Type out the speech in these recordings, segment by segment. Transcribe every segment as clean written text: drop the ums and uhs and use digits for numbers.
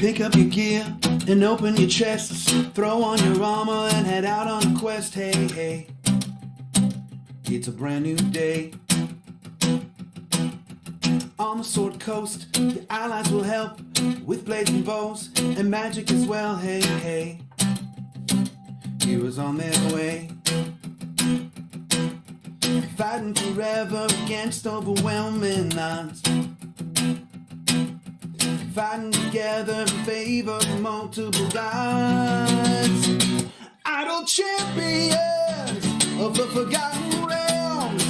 Pick up your gear and open your chests. Throw on your armor and head out on a quest. Hey, hey, it's a brand new day. On the Sword Coast, your allies will help with blades and bows and magic as well. Hey, hey, heroes on their way. Fighting forever against overwhelming odds. Fighting together in favor of multiple gods. Idle champions of the Forgotten Realms.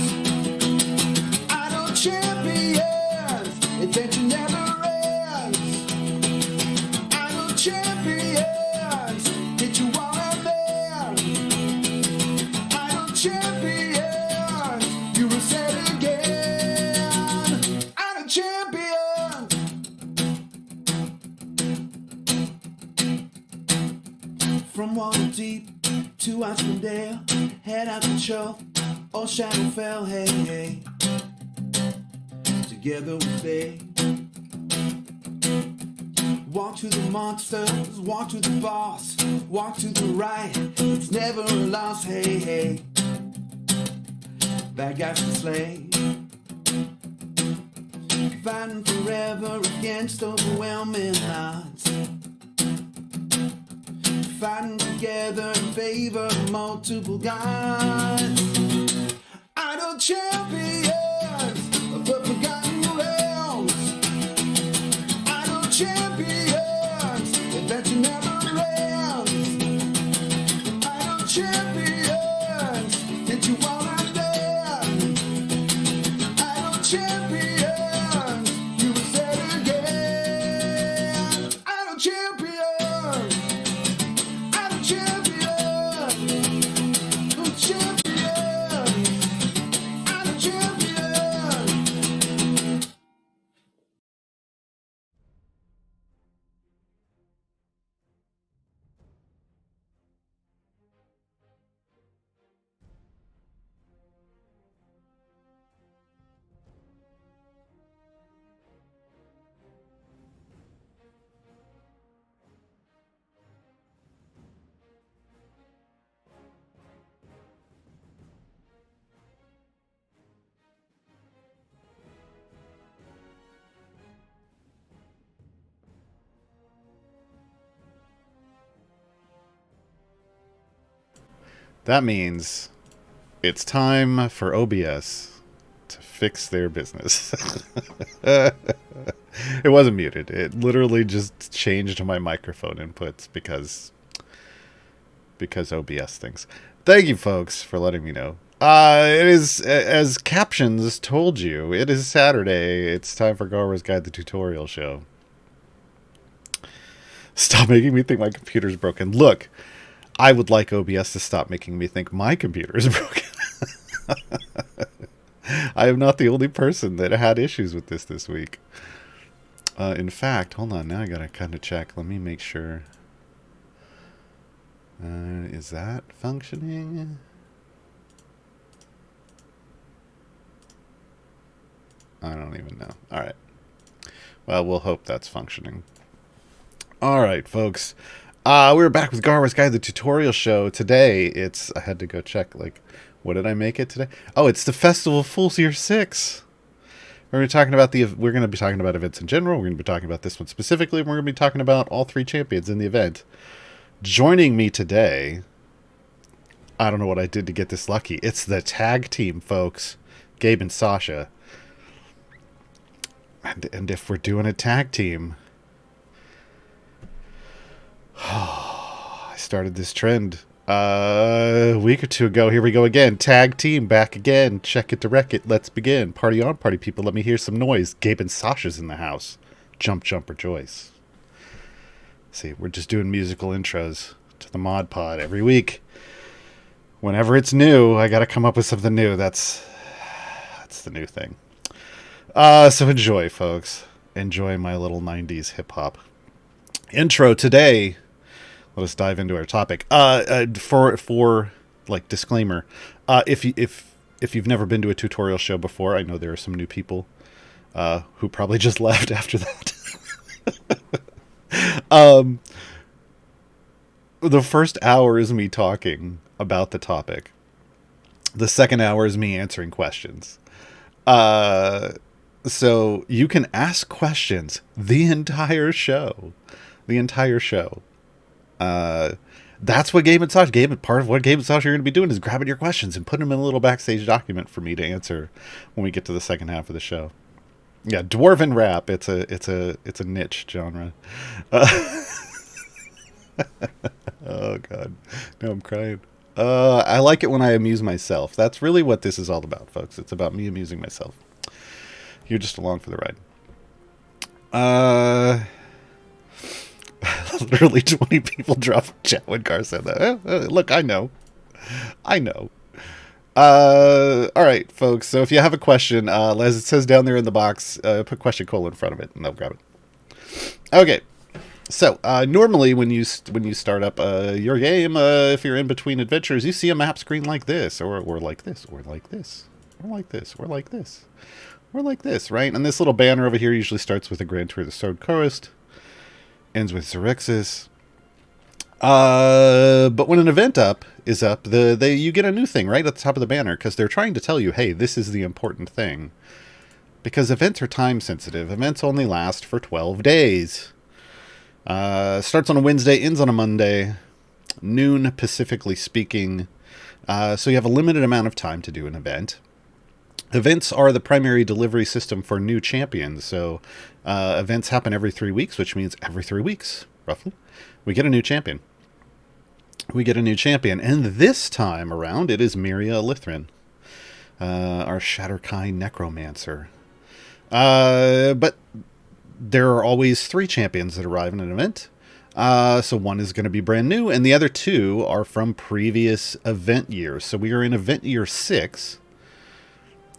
Idle champions, adventure never ends. Idle champions, get you all out there. Idle champions, you will set again. Idle champions. From Waterdeep to Alyndra, head out to show, or Shadowfell, hey, hey. Together we stay. Walk to the monsters, walk to the boss, walk to the right, it's never a loss, hey, hey. Bad guys to slay. Fighting forever against overwhelming odds. Fighting together in favor of multiple gods. Idle champions of the Forgotten Realms. Idle champions, adventure never ends. Idle champions, get you all out there. Idle champions, you will set again. Idle champions. That means it's time for OBS to fix their business. It wasn't muted. It literally just changed my microphone inputs because OBS things. Thank you, folks, for letting me know. It is, as captions told you, it is Saturday. It's time for Gaarawarr's Guide, the tutorial show. Stop making me think my computer's broken. Look, I would like OBS to stop making me think my computer is broken. I am not the only person that had issues with this week. In fact, hold on. Now I gotta kind of check. Let me make sure. Is that functioning? I don't even know. All right. Well, we'll hope that's functioning. All right, folks. We're back with Gaarawarr's Guide, the tutorial show. Today, I had to go check, like, what did I make it today? Oh, it's the Festival of Fools Year 6. We're going to be talking about events in general. We're going to be talking about this one specifically. And we're going to be talking about all 3 champions in the event. Joining me today, I don't know what I did to get this lucky. It's the tag team, folks. Gabe and Sasha. And if we're doing a tag team... I started this trend a week or 2 ago. Here we go again. Tag team back again. Check it to wreck it. Let's begin. Party on, party people. Let me hear some noise. Gabe and Sasha's in the house. Jump, jump, rejoice. See, we're just doing musical intros to the Mod Pod every week. Whenever it's new, I got to come up with something new. That's the new thing. So enjoy, folks. Enjoy my little 90s hip-hop intro today. Let us dive into our topic. For like disclaimer, if you've never been to a tutorial show before, I know there are some new people who probably just left after that. Um, the first hour is me talking about the topic. The second hour is me answering questions. So you can ask questions the entire show. The entire show. That's what Game and Sauce. Part of what Game and Sauce you're going to be doing is grabbing your questions and putting them in a little backstage document for me to answer when we get to the second half of the show. Yeah, dwarven rap. It's a niche genre. Oh god, no, I'm crying. I like it when I amuse myself. That's really what this is all about, folks. It's about me amusing myself. You're just along for the ride. Literally 20 people dropped a chat when Gaar said that. Look, I know. All right, folks. So if you have a question, as it says down there in the box, put question colon in front of it, and they'll grab it. Okay. So normally when you start up your game, if you're in between adventures, you see a map screen like this, or like this, or like this, or like this, or like this, or like this, right? And this little banner over here usually starts with a Grand Tour of the Sword Coast, ends with Xerxes. But when an event is up, you get a new thing right at the top of the banner, because they're trying to tell you, hey, this is the important thing. Because events are time sensitive. Events only last for 12 days. Starts on a Wednesday, ends on a Monday, noon Pacifically speaking. So you have a limited amount of time to do an event. Events are the primary delivery system for new champions. So events happen every 3 weeks, which means every 3 weeks, roughly, we get a new champion. And this time around, it is Miria Elithren, our Shatterkai Necromancer. But there are always 3 champions that arrive in an event. So one is going to be brand new, and the other 2 are from previous event years. So we are in event year 6,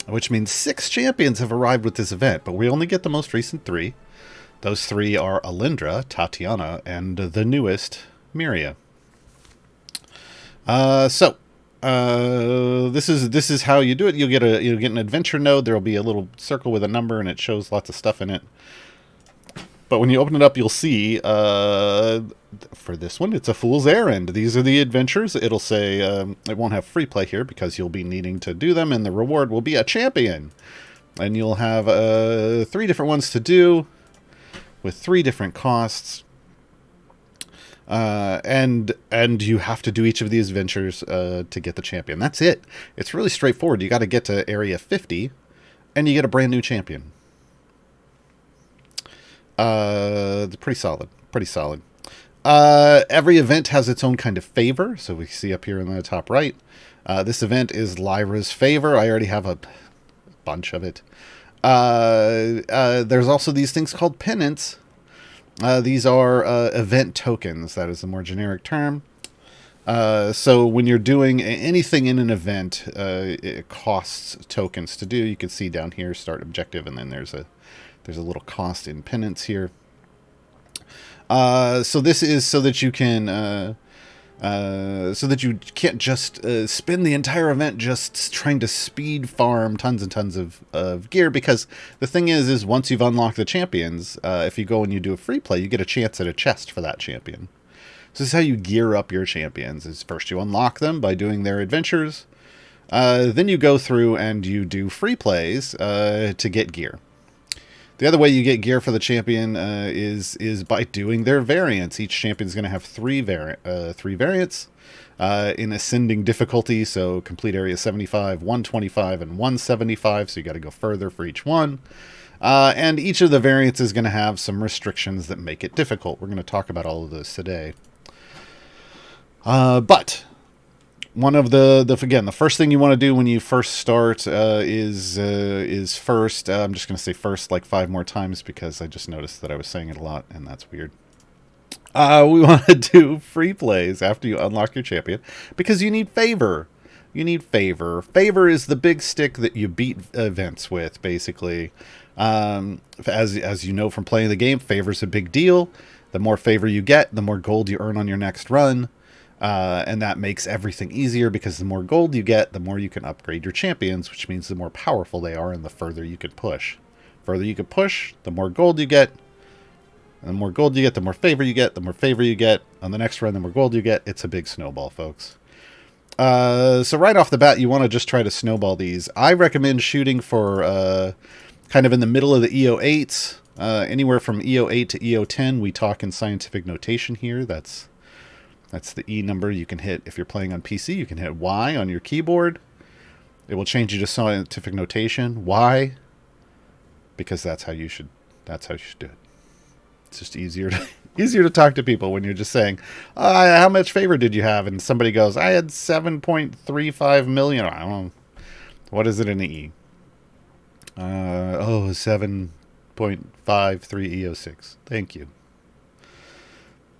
which means 6 champions have arrived with this event, but we only get the most recent 3. Those 3 are Alyndra, Tatyana, and the newest, Miria. This is how you do it. You'll get an adventure node. There'll be a little circle with a number, and it shows lots of stuff in it. But when you open it up, you'll see, for this one, it's a fool's errand. These are the adventures. It'll say, it won't have free play here because you'll be needing to do them, and the reward will be a champion. And you'll have 3 different ones to do with 3 different costs. And you have to do each of these adventures to get the champion. That's it. It's really straightforward. You got to get to area 50, and you get a brand new champion. Pretty solid. Every event has its own kind of favor. So we see up here in the top right, this event is Lyra's favor. I already have a bunch of it. There's also these things called penance. These are event tokens. That is a more generic term. So when you're doing anything in an event, it costs tokens to do. You can see down here, start objective, and then there's a little cost in penance here. So this is so that you can, so that you can't just spend the entire event just trying to speed farm tons and tons of gear. Because the thing is once you've unlocked the champions, if you go and you do a free play, you get a chance at a chest for that champion. So this is how you gear up your champions. Is first you unlock them by doing their adventures. Then you go through and you do free plays to get gear. The other way you get gear for the champion is by doing their variants. Each champion is going to have 3 variants in ascending difficulty. So complete area 75, 125, and 175. So you got to go further for each one. And each of the variants is going to have some restrictions that make it difficult. We're going to talk about all of those today. But one of the first thing you want to do when you first start is first. I'm just going to say first like 5 more times because I just noticed that I was saying it a lot, and that's weird. We want to do free plays after you unlock your champion because you need favor. Favor is the big stick that you beat events with, basically. As you know from playing the game, favor's a big deal. The more favor you get, the more gold you earn on your next run. And that makes everything easier because the more gold you get, the more you can upgrade your champions, which means the more powerful they are and the further you can push. The more gold you get, And the more gold you get, the more favor you get. The more favor you get on the next run, the more gold you get. It's a big snowball, folks. So right off the bat, you want to just try to snowball these. I recommend shooting for kind of in the middle of the EO8s. Anywhere from EO8 to EO10, we talk in scientific notation here. That's the E number you can hit. If you're playing on PC, you can hit Y on your keyboard. It will change you to scientific notation. Y, because that's how you should do it. It's just easier to talk to people when you're just saying, how much favor did you have? And somebody goes, I had 7.35 million. I don't know. What is it in the E? 7.53 EO6. Thank you.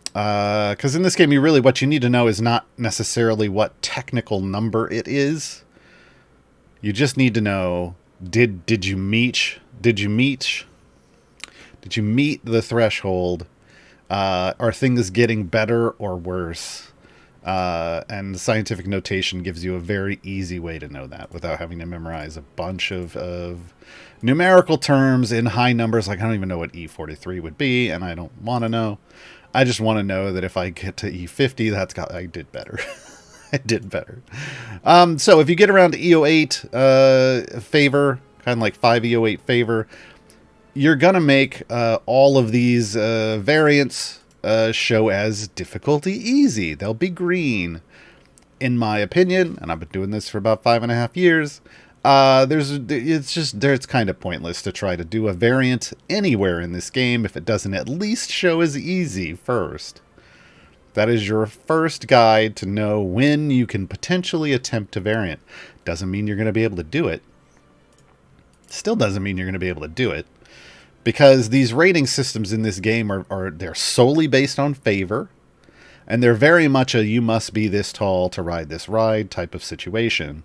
Because in this game, what you need to know is not necessarily what technical number it is. You just need to know, did you meet the threshold? Are things getting better or worse? And the scientific notation gives you a very easy way to know that without having to memorize a bunch of numerical terms in high numbers. Like, I don't even know what E43 would be, and I don't want to know. I just want to know that if I get to E50, I did better. I did better. So if you get around to EO8 favor, kind of like 5 EO8 favor, you're going to make all of these variants show as difficulty easy. They'll be green. In my opinion, and I've been doing this for about 5.5 years, it's kind of pointless to try to do a variant anywhere in this game if it doesn't at least show as easy first. That is your first guide to know when you can potentially attempt a variant. Doesn't mean you're going to be able to do it. Still doesn't mean you're going to be able to do it. Because these rating systems in this game they're solely based on favor. And they're very much a you must be this tall to ride this ride type of situation.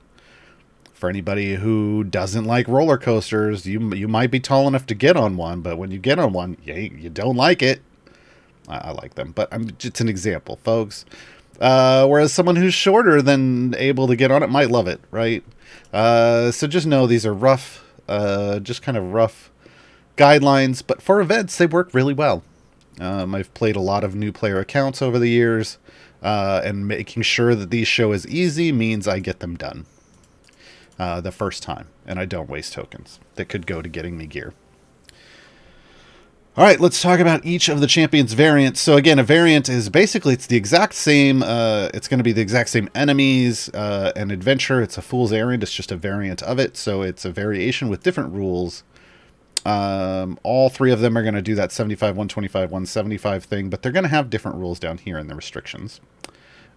For anybody who doesn't like roller coasters, you might be tall enough to get on one, but when you get on one, you don't like it. I like them, but it's an example, folks. Whereas someone who's shorter than able to get on it might love it, right? So just know these are rough, just kind of rough guidelines, but for events, they work really well. I've played a lot of new player accounts over the years, and making sure that these show as easy means I get them done the first time, and I don't waste tokens that could go to getting me gear. All right, let's talk about each of the champions' variants. So again, a variant is basically, it's the exact same, it's going to be the exact same enemies and adventure. It's a Fool's Errand, it's just a variant of it, so it's a variation with different rules. All three of them are going to do that 75, 125, 175 thing, but they're going to have different rules down here in the restrictions.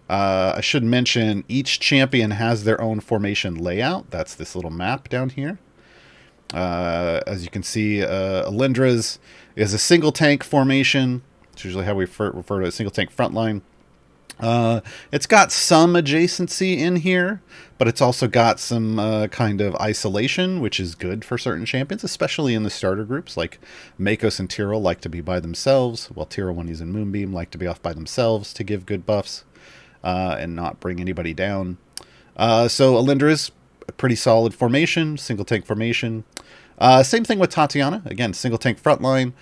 I should mention each champion has their own formation layout. That's this little map down here. As you can see, Alyndra's is a single tank formation. It's usually how we refer to a single tank frontline. It's got some adjacency in here, but it's also got some kind of isolation, which is good for certain champions, especially in the starter groups. Like Makos and Tyrell like to be by themselves, while Tyrell, when he's in Moonbeam, like to be off by themselves to give good buffs and not bring anybody down. So Alyndra is a pretty solid formation, single tank formation. Same thing with Tatyana. Again, single tank frontline.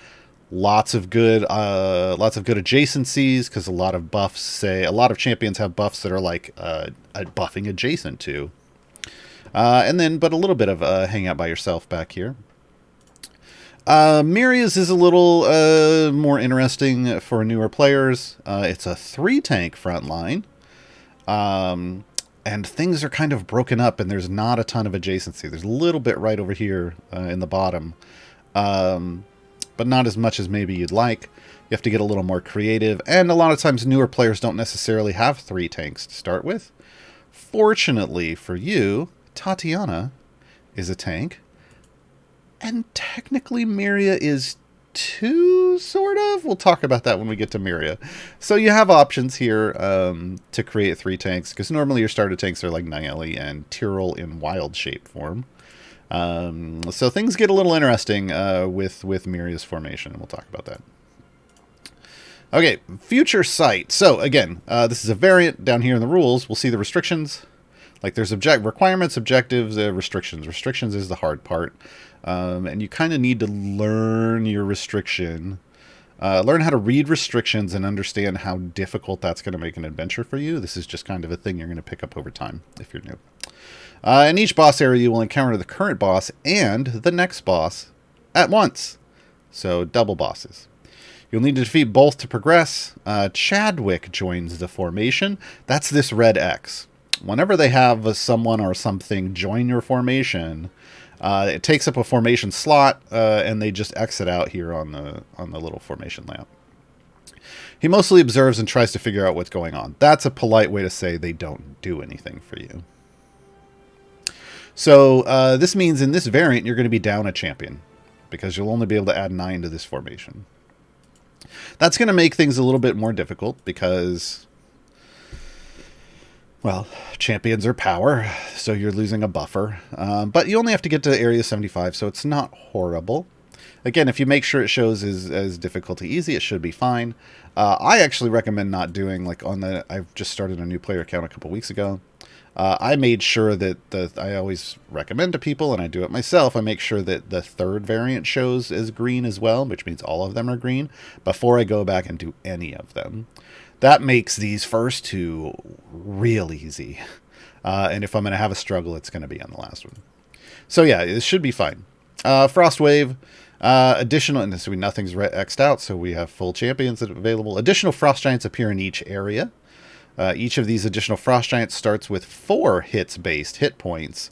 Lots of good adjacencies, because a lot of champions have buffs that are like buffing adjacent to. But a little bit of hang out by yourself back here. Miria's is a little more interesting for newer players. It's a 3-tank frontline. And things are kind of broken up, and there's not a ton of adjacency. There's a little bit right over here in the bottom. But not as much as maybe you'd like. You have to get a little more creative. And a lot of times newer players don't necessarily have 3 tanks to start with. Fortunately for you, Tatyana is a tank. And technically Miria is 2, sort of. We'll talk about that when we get to Miria. So you have options here to create 3 tanks, because normally your starter tanks are like Nayeli and Tyrell in wild shape form. So things get a little interesting with Miria's formation, and we'll talk about that. Okay, future sight. So again, this is a variant. Down here in the rules, we'll see the restrictions. Like there's requirements, objectives, restrictions. Restrictions is the hard part. And you kind of need to learn your restriction Learn how to read restrictions and understand how difficult that's going to make an adventure for you. This is just kind of a thing you're going to pick up over time if you're new. In each boss area, you will encounter the current boss and the next boss at once. So double bosses. You'll need to defeat both to progress. Chadwick joins the formation. That's this red X. Whenever they have someone or something join your formation, it takes up a formation slot, and they just exit out here on the little formation layout. He mostly observes and tries to figure out what's going on. That's a polite way to say they don't do anything for you. So this means in this variant, you're going to be down a champion, because you'll only be able to add 9 to this formation. That's going to make things a little bit more difficult because, well, champions are power, so you're losing a buffer. But you only have to get to area 75, so it's not horrible. Again, if you make sure it shows as difficulty easy, it should be fine. I actually recommend not doing, like on the, I've just started a new player account a couple weeks ago. I made sure that I always recommend to people, and I do it myself, I make sure that the third variant shows as green as well, which means all of them are green, before I go back and do any of them. That makes these first two real easy. And if I'm going to have a struggle, it's going to be on the last one. So yeah, it should be fine. Frost Wave, additional, and this will be nothing's X'd out, so we have full champions that are available. Additional Frost Giants appear in each area. Each of these additional Frost Giants starts with 4 hits-based hit points.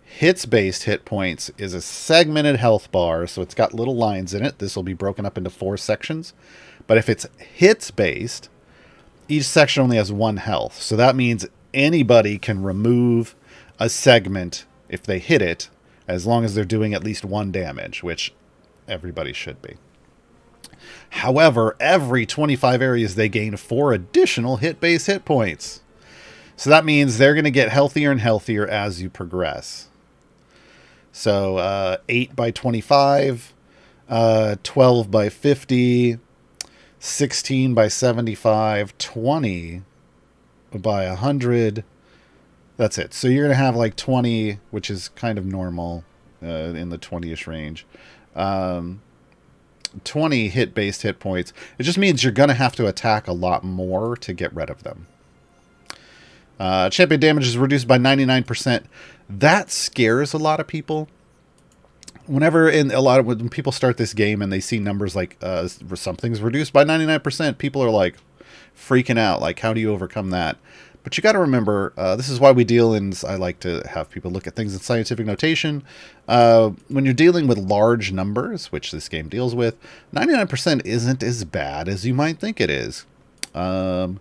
Hits-based hit points is a segmented health bar, so it's got little lines in it. This will be broken up into 4 sections. But if it's hits-based, each section only has 1 health. So that means anybody can remove a segment if they hit it, as long as they're doing at least 1 damage, which everybody should be. However, every 25 areas, they gain 4 additional hit-based hit points. So that means they're going to get healthier and healthier as you progress. So 8 by 25, 12 by 50, 16 by 75, 20 by 100. That's it. So you're going to have like 20, which is kind of normal in the 20-ish range. 20 hit-based hit points. It just means you're going to have to attack a lot more to get rid of them. Champion damage is reduced by 99%. That scares a lot of people. Whenever when people start this game and they see numbers like something's reduced by 99%, people are like freaking out. Like, how do you overcome that? But you got to remember, this is why we deal in, I like to have people look at things in scientific notation. When you're dealing with large numbers, which this game deals with, 99% isn't as bad as you might think it is. An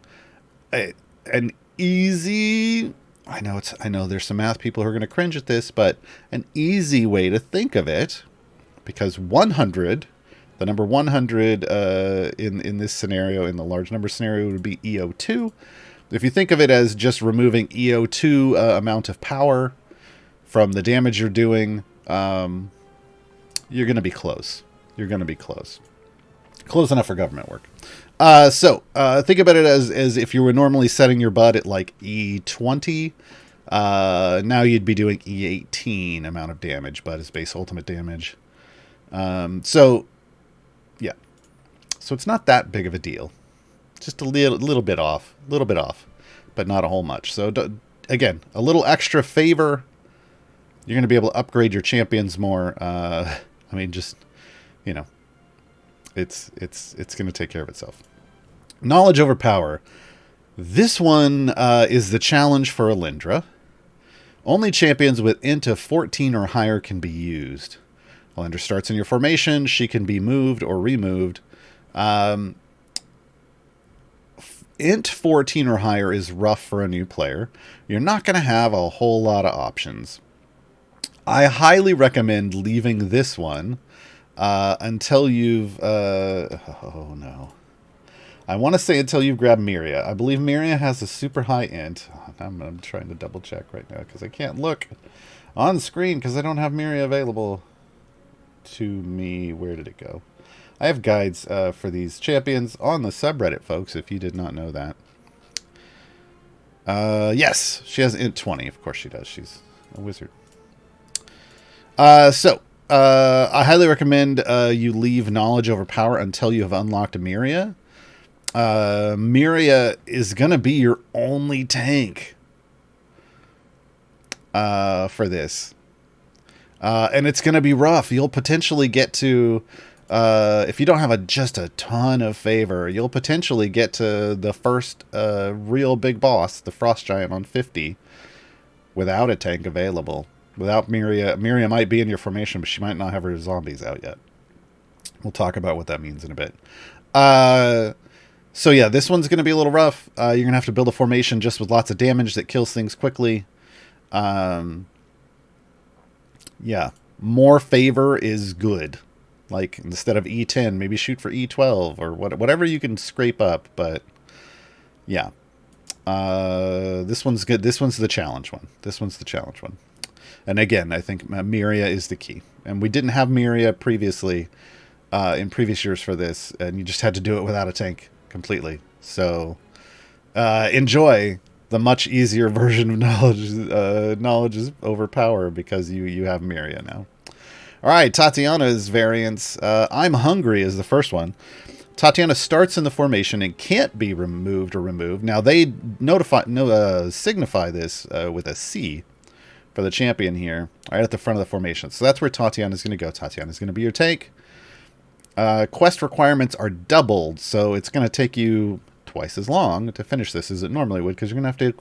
easy, I know there's some math people who are going to cringe at this, but an easy way to think of it, because 100, the number 100 in this scenario, in the large number scenario, would be EO2. If you think of it as just removing EO2 amount of power from the damage you're doing, you're going to be close. You're going to be close. Close enough for government work. So think about it as if you were normally setting your bud at like E20. Now you'd be doing E18 amount of damage, but as base ultimate damage. So, yeah. So it's not that big of a deal. Just a little bit off, but not a whole much. So again, a little extra favor. You're going to be able to upgrade your champions more. I mean, just, you know, it's going to take care of itself. Knowledge over power. This one is the challenge for Alindra. Only champions with int of 14 or higher can be used. Alindra starts in your formation. She can be moved or removed. Int 14 or higher is rough for a new player. You're not going to have a whole lot of options. I highly recommend leaving this one until you've... oh, no. I want to say until you've grabbed Miria. I believe Miria has a super high int. I'm trying to double check right now because I can't look on screen because I don't have Miria available to me. Where did it go? I have guides for these champions on the subreddit, folks, if you did not know that. Yes, she has int 20. Of course she does. She's a wizard. So, I highly recommend you leave knowledge over power until you have unlocked Miria. Miria is going to be your only tank for this. And it's going to be rough. You'll potentially get to, if you don't have just a ton of favor, you'll potentially get to the first real big boss, the Frost Giant on 50, without a tank available. Without Miria. Miria might be in your formation, but she might not have her zombies out yet. We'll talk about what that means in a bit. So yeah, this one's going to be a little rough. You're going to have to build a formation just with lots of damage that kills things quickly. Yeah, more favor is good. Like, instead of E10, maybe shoot for E12 or whatever you can scrape up. But yeah, this one's good. This one's the challenge one. And again, I think Miria is the key. And we didn't have Miria previously in previous years for this, and you just had to do it without a tank completely. So enjoy the much easier version of knowledge. Knowledge is over power because you have Miria now. All right, Tatyana's variants. I'm hungry is the first one. Tatyana starts in the formation and can't be removed or removed. Now they signify this with a C for the champion here, right at the front of the formation. So that's where Tatyana is going to go. Tatyana is going to be your tank. Quest requirements are doubled, so it's going to take you twice as long to finish this as it normally would, because you're going to have to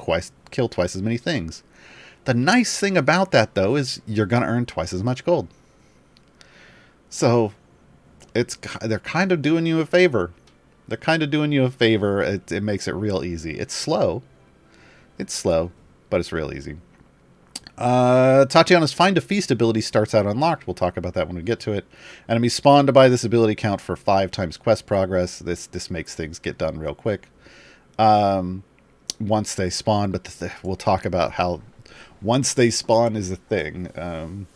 kill twice as many things. The nice thing about that, though, is you're going to earn twice as much gold. So they're kind of doing you a favor. It makes it real easy. It's slow, but it's real easy. Tatyana's Find a Feast ability starts out unlocked. We'll talk about that when we get to it. Enemies spawn to buy this ability count for 5 times quest progress. This makes things get done real quick once they spawn, but we'll talk about how once they spawn is a thing.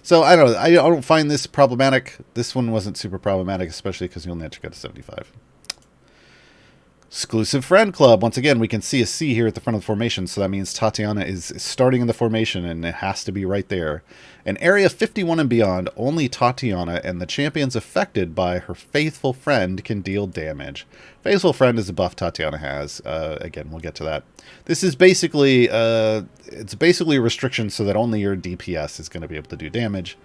So I don't find this problematic. This one wasn't super problematic, especially because you only have to go to 75. Exclusive Friend Club. Once again, we can see a C here at the front of the formation, so that means Tatyana is starting in the formation, and it has to be right there. In Area 51 and beyond, only Tatyana and the champions affected by her Faithful Friend can deal damage. Faithful Friend is a buff Tatyana has. Again, we'll get to that. This is basically it's basically a restriction so that only your DPS is going to be able to do damage.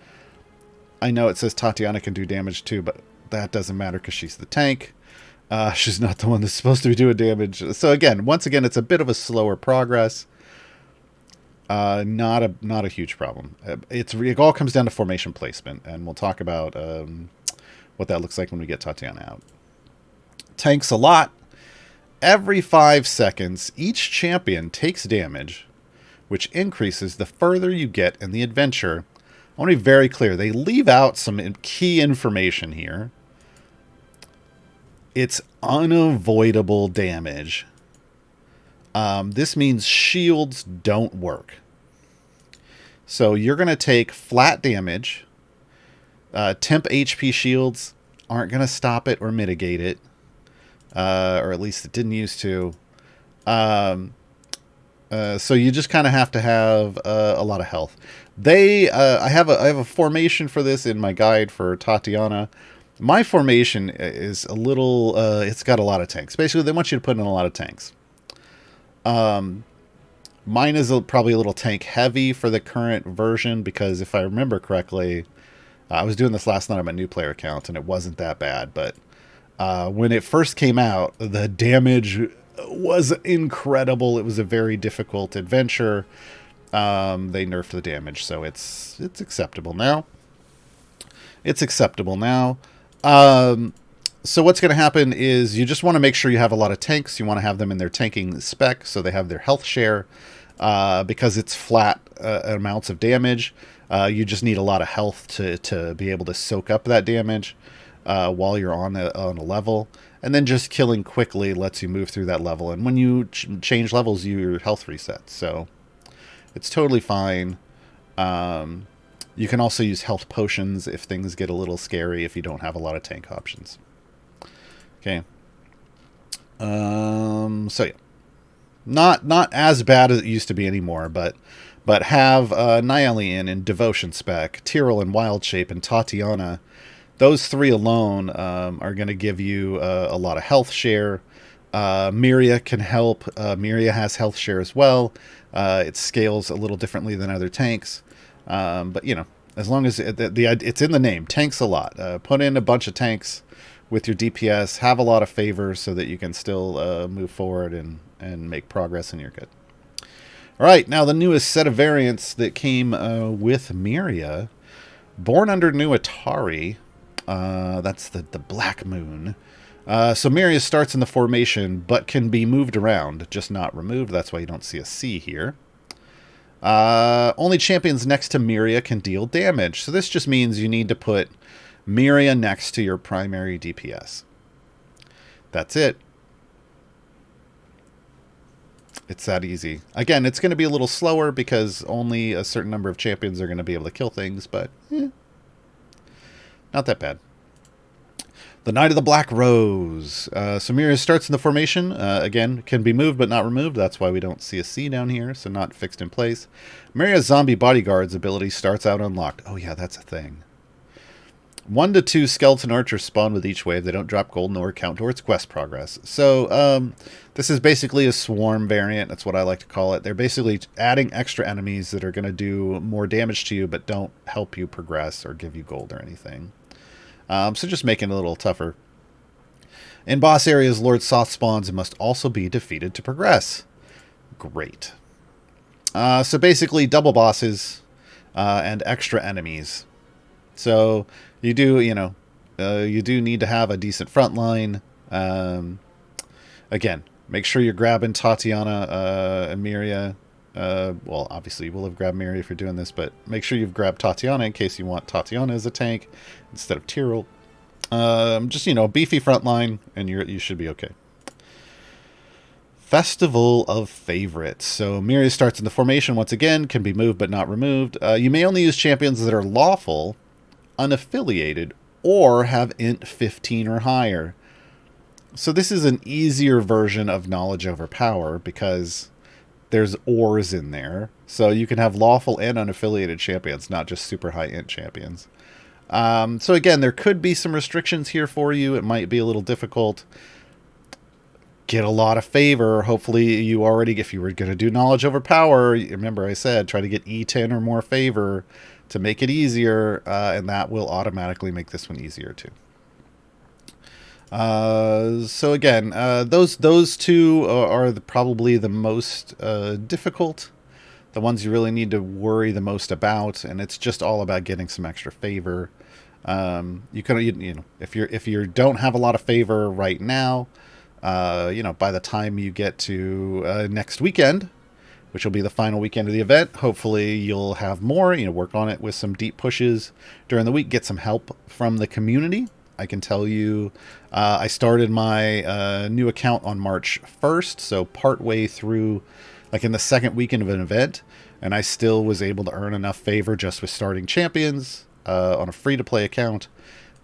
I know it says Tatyana can do damage too, but that doesn't matter because she's the tank. She's not the one that's supposed to be doing damage. So once again, it's a bit of a slower progress. Not a huge problem. It all comes down to formation placement, and we'll talk about what that looks like when we get Tatyana out. Tanks a lot. Every 5 seconds, each champion takes damage, which increases the further you get in the adventure. I want to be very clear. They leave out some key information here. It's unavoidable damage. This means shields don't work. So you're going to take flat damage. Temp HP shields aren't going to stop it or mitigate it. Or at least it didn't used to. So you just kind of have to have a lot of health. I have a formation for this in my guide for Tatyana. My formation is a little, it's got a lot of tanks. Basically, they want you to put in a lot of tanks. Mine is probably a little tank heavy for the current version, because if I remember correctly, I was doing this last night on my new player account, and it wasn't that bad. But when it first came out, the damage was incredible. It was a very difficult adventure. They nerfed the damage, so it's acceptable now. So what's going to happen is you just want to make sure you have a lot of tanks. You want to have them in their tanking spec, so they have their health share. Because it's flat amounts of damage, you just need a lot of health to be able to soak up that damage while you're on a level. And then just killing quickly lets you move through that level. And when you change levels, your health resets. So it's totally fine. You can also use health potions if things get a little scary, if you don't have a lot of tank options. Okay. So yeah. Not as bad as it used to be anymore, but But have Nyalian in Devotion Spec, Tyrell in Wild Shape, and Tatyana. Those 3 alone are going to give you a lot of health share. Miria can help. Miria has health share as well. It scales a little differently than other tanks. But, you know, as long as it's in the name, tanks a lot. Put in a bunch of tanks with your DPS. Have a lot of favor so that you can still move forward and make progress, and you're good. All right, now the newest set of variants that came with Miria. Born under New Atari. That's the Black Moon. So Miria starts in the formation, but can be moved around, just not removed. That's why you don't see a C here. Only champions next to Miria can deal damage. So this just means you need to put Miria next to your primary DPS. That's it. It's that easy. Again, it's going to be a little slower because only a certain number of champions are going to be able to kill things, but not that bad. The Knight of the Black Rose. So Miria starts in the formation. Again, can be moved but not removed. That's why we don't see a C down here, so not fixed in place. Miria's Zombie Bodyguard's ability starts out unlocked. Oh yeah, that's a thing. 1 to 2 skeleton archers spawn with each wave. They don't drop gold nor count towards quest progress. So this is basically a swarm variant. That's what I like to call it. They're basically adding extra enemies that are going to do more damage to you but don't help you progress or give you gold or anything. So just making it a little tougher. In boss areas, Lord Soth spawns and must also be defeated to progress. Great. So basically double bosses and extra enemies. So you do, you do need to have a decent front line. Again, make sure you're grabbing Tatyana and Miria. Well, obviously you will have grabbed Miria if you're doing this, but make sure you've grabbed Tatyana in case you want Tatyana as a tank instead of Tyrell. Just, beefy front line, and you should be okay. Festival of Favorites. So Miria starts in the formation once again, can be moved but not removed. You may only use champions that are lawful, unaffiliated, or have int 15 or higher. So this is an easier version of Knowledge Over Power because there's ors in there. So you can have lawful and unaffiliated champions, not just super high int champions. So again, there could be some restrictions here for you. It might be a little difficult. Get a lot of favor. Hopefully you already, if you were going to do Knowledge Over Power, remember I said try to get E10 or more favor to make it easier, and that will automatically make this one easier too. So again, those two are probably the most difficult, the ones you really need to worry the most about, and it's just all about getting some extra favor. You can, if you don't have a lot of favor right now, by the time you get to next weekend, which will be the final weekend of the event, hopefully you'll have more. Work on it with some deep pushes during the week. Get some help from the community. I can tell you, I started my new account on March 1st, so partway through, like in the second weekend of an event, and I still was able to earn enough favor just with starting champions on a free-to-play account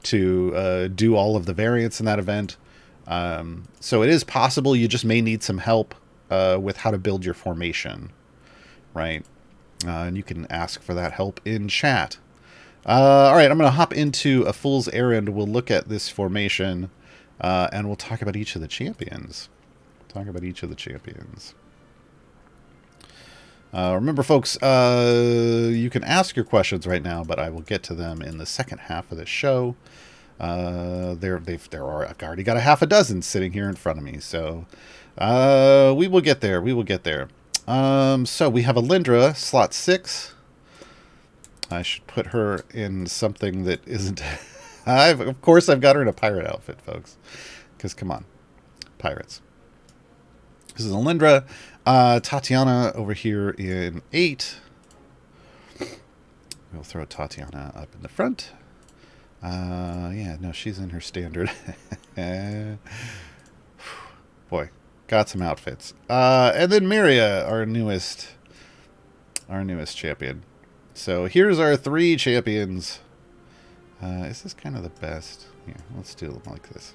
to do all of the variants in that event. So it is possible. You just may need some help with how to build your formation, right? And you can ask for that help in chat. All right, I'm going to hop into a Fool's Errand. We'll look at this formation, and we'll talk about each of the champions. Remember, folks, you can ask your questions right now, but I will get to them in the second half of the show. I've already got a half a dozen sitting here in front of me, so we will get there. So we have Alindra, slot 6. I should put her in something that isn't... Of course, I've got her in a pirate outfit, folks. Because, come on. Pirates. This is Alindra. Tatyana over here in 8. We'll throw Tatyana up in the front. Yeah, no, she's in her standard. Boy, got some outfits. And then Miria, our newest champion. So here's our 3 champions. Is this kind of the best? Yeah, let's do them like this.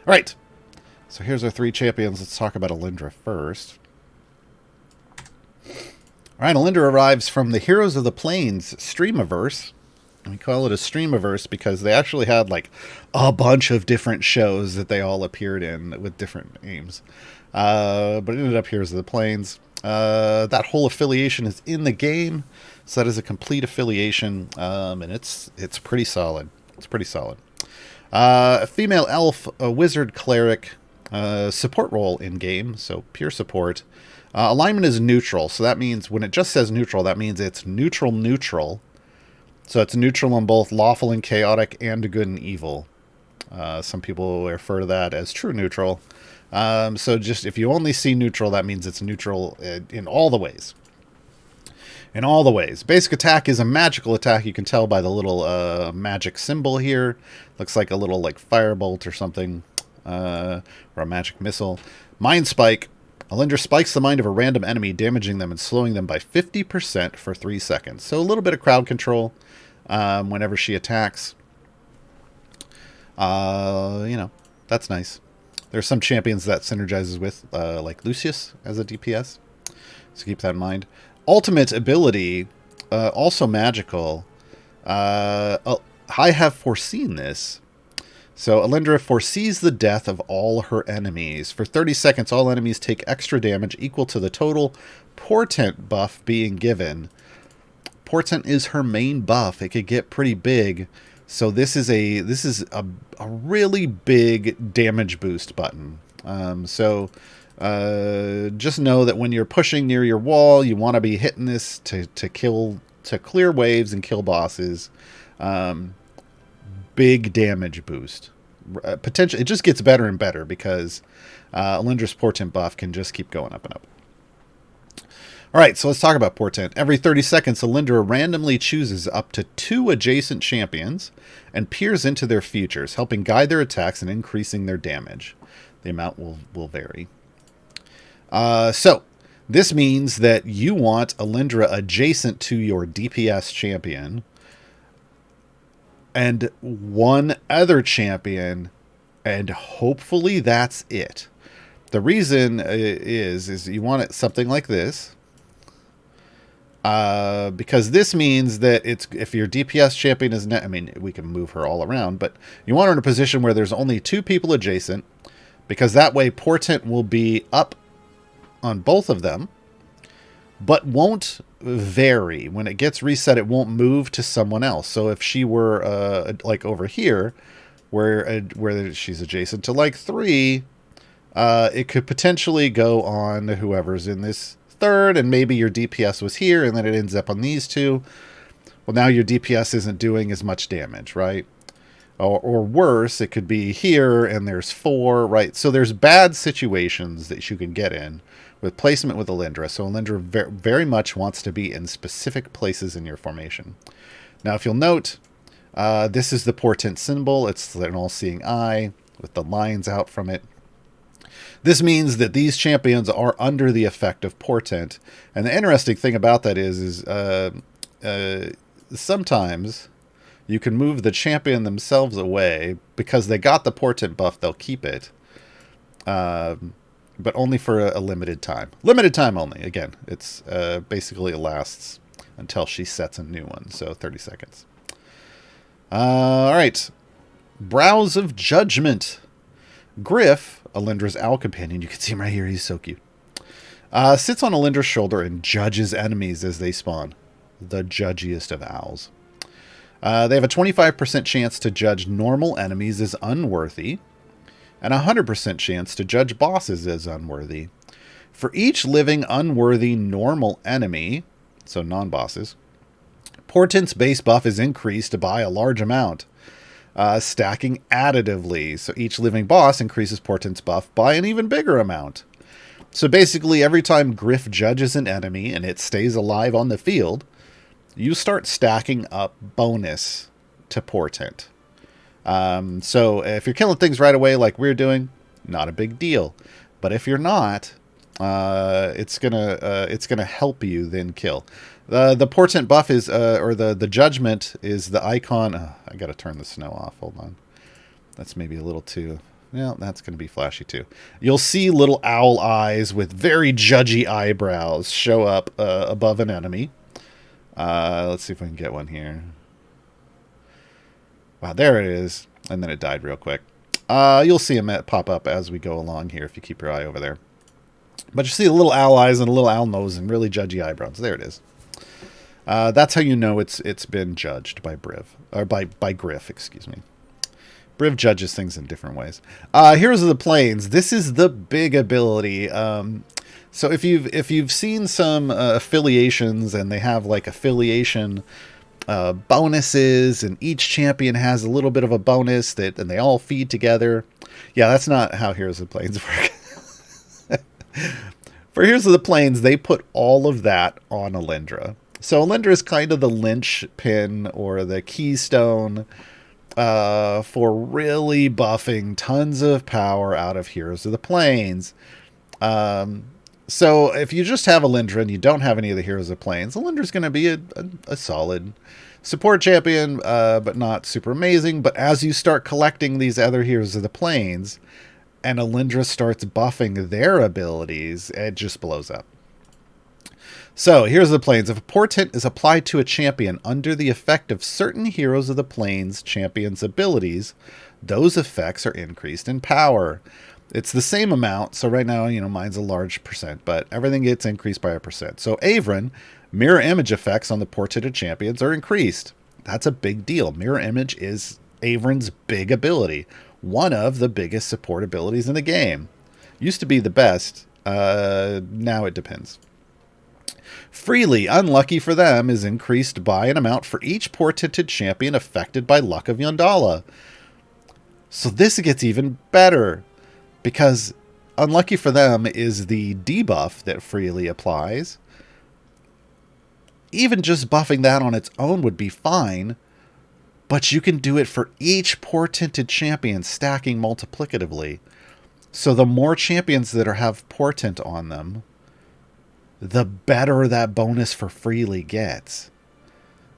All right. So here's our 3 champions. Let's talk about Alyndra first. All right, Alindra arrives from the Heroes of the Plains streamiverse. We call it a streamiverse because they actually had like a bunch of different shows that they all appeared in with different names. But it ended up Heroes of the Plains. That whole affiliation is in the game, so that is a complete affiliation, and it's pretty solid. It's pretty solid. A female elf, a wizard cleric, support role in game, so pure support. Alignment is neutral, so that means when it just says neutral, that means it's neutral. So it's neutral on both lawful and chaotic and good and evil. Some people refer to that as true neutral. So just if you only see neutral, that means it's neutral in all the ways. In all the ways. Basic attack is a magical attack. You can tell by the little magic symbol here. Looks like a little like firebolt or something. Or a magic missile. Mind Spike. Alyndra spikes the mind of a random enemy, damaging them and slowing them by 50% for 3 seconds. So a little bit of crowd control whenever she attacks. That's nice. There's some champions that synergizes with, like Lucius as a DPS. So keep that in mind. Ultimate ability, also magical. I have foreseen this. So Alyndra foresees the death of all her enemies. For 30 seconds, all enemies take extra damage equal to the total portent buff being given. Portent is her main buff. It could get pretty big. So this is a really big damage boost button. Just know that when you're pushing near your wall, you want to be hitting this to clear waves and kill bosses. Big damage boost. Potential. It just gets better and better because Alyndra's portent buff can just keep going up and up. All right, so let's talk about portent. Every 30 seconds, Alyndra randomly chooses up to 2 adjacent champions and peers into their futures, helping guide their attacks and increasing their damage. The amount will vary. So this means that you want Alyndra adjacent to your DPS champion and one other champion, and hopefully that's it. The reason is you want it something like this. Because this means that if your DPS champion is we can move her all around, but you want her in a position where there's only 2 people adjacent, because that way portent will be up on both of them, but won't vary. When it gets reset, it won't move to someone else. So if she were like over here, where she's adjacent to like 3, it could potentially go on to whoever's in this third, and maybe your DPS was here, and then it ends up on these 2. Well, now your DPS isn't doing as much damage, right? Or worse, it could be here, and there's 4, right? So there's bad situations that you can get in with placement with Alyndra. So Alyndra very much wants to be in specific places in your formation. Now, if you'll note, this is the portent symbol. It's an all-seeing eye with the lines out from it. This means that these champions are under the effect of portent. And the interesting thing about that is sometimes you can move the champion themselves away because they got the portent buff. They'll keep it, but only for a limited time. Limited time only. Again, it's basically it lasts until she sets a new one. So 30 seconds. All right. Brows of Judgment. Griff, Alyndra's owl companion, you can see him right here, he's so cute, sits on Alyndra's shoulder and judges enemies as they spawn. The judgiest of owls. They have a 25% chance to judge normal enemies as unworthy, and a 100% chance to judge bosses as unworthy. For each living unworthy normal enemy, so non-bosses, portent's base buff is increased by a large amount. Stacking additively, so each living boss increases portent's buff by an even bigger amount. So basically, every time Griff judges an enemy and it stays alive on the field, you start stacking up bonus to portent. So if you're killing things right away like we're doing, not a big deal. But if you're not, it's gonna help you then kill. The portent buff is, or the judgment is the icon. I gotta turn the snow off. Hold on. That's maybe a little too. Well, that's going to be flashy too. You'll see little owl eyes with very judgy eyebrows show up above an enemy. Let's see if we can get one here. Wow, there it is. And then it died real quick. You'll see them pop up as we go along here if you keep your eye over there. But you see a little owl eyes and a little owl nose and really judgy eyebrows. There it is. That's how you know it's been judged by by Griff, excuse me. Briv judges things in different ways. Heroes of the Plains. This is the big ability. So if you've seen some affiliations and they have like affiliation bonuses, and each champion has a little bit of a bonus and they all feed together. Yeah, that's not how Heroes of the Plains work. For Heroes of the Plains, they put all of that on Alyndra. So Alindra is kind of the linchpin or the keystone for really buffing tons of power out of Heroes of the Plains. So if you just have Alindra and you don't have any of the Heroes of the Plains, Alindra's going to be a solid support champion, but not super amazing. But as you start collecting these other Heroes of the Plains, and Alyndra starts buffing their abilities, it just blows up. So, Heroes of the Plains. If a portent is applied to a champion under the effect of certain Heroes of the Plains champions' abilities, those effects are increased in power. It's the same amount, so right now, mine's a large percent, but everything gets increased by a percent. So, Elithren, mirror image effects on the portented champions are increased. That's a big deal. Mirror image is Elithren's big ability. One of the biggest support abilities in the game. Used to be the best. Now it depends. Freely, unlucky for them, is increased by an amount for each portented champion affected by Luck of Yondala. So this gets even better, because unlucky for them is the debuff that Freely applies. Even just buffing that on its own would be fine, but you can do it for each portented champion, stacking multiplicatively. So the more champions that have portent on them, the better that bonus for Freely gets.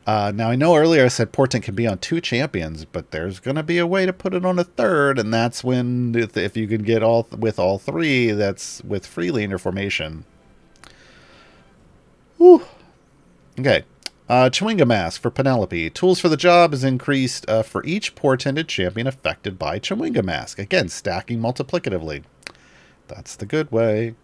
Now, I know earlier I said portent can be on 2 champions, but there's going to be a way to put it on a 3rd, and that's when, if you can get with all 3, that's with Freely in your formation. Whew. Okay. Chewinga Mask for Penelope. Tools for the job is increased for each portented champion affected by Chewinga Mask. Again, stacking multiplicatively. That's the good way.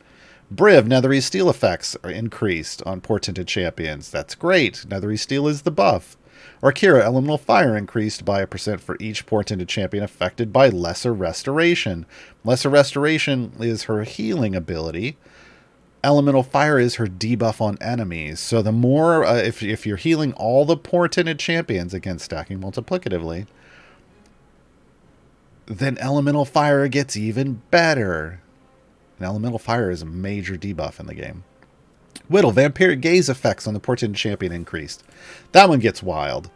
Briv, Nethery Steel effects are increased on portented champions. That's great. Nethery Steel is the buff. Orkira, Elemental Fire increased by a % for each portented champion affected by Lesser Restoration. Lesser Restoration is her healing ability. Elemental Fire is her debuff on enemies. So the more, if you're healing all the portented champions, again, stacking multiplicatively, then Elemental Fire gets even better. And Elemental Fire is a major debuff in the game. Whittle, Vampiric Gaze effects on the portented champion increased. That one gets wild.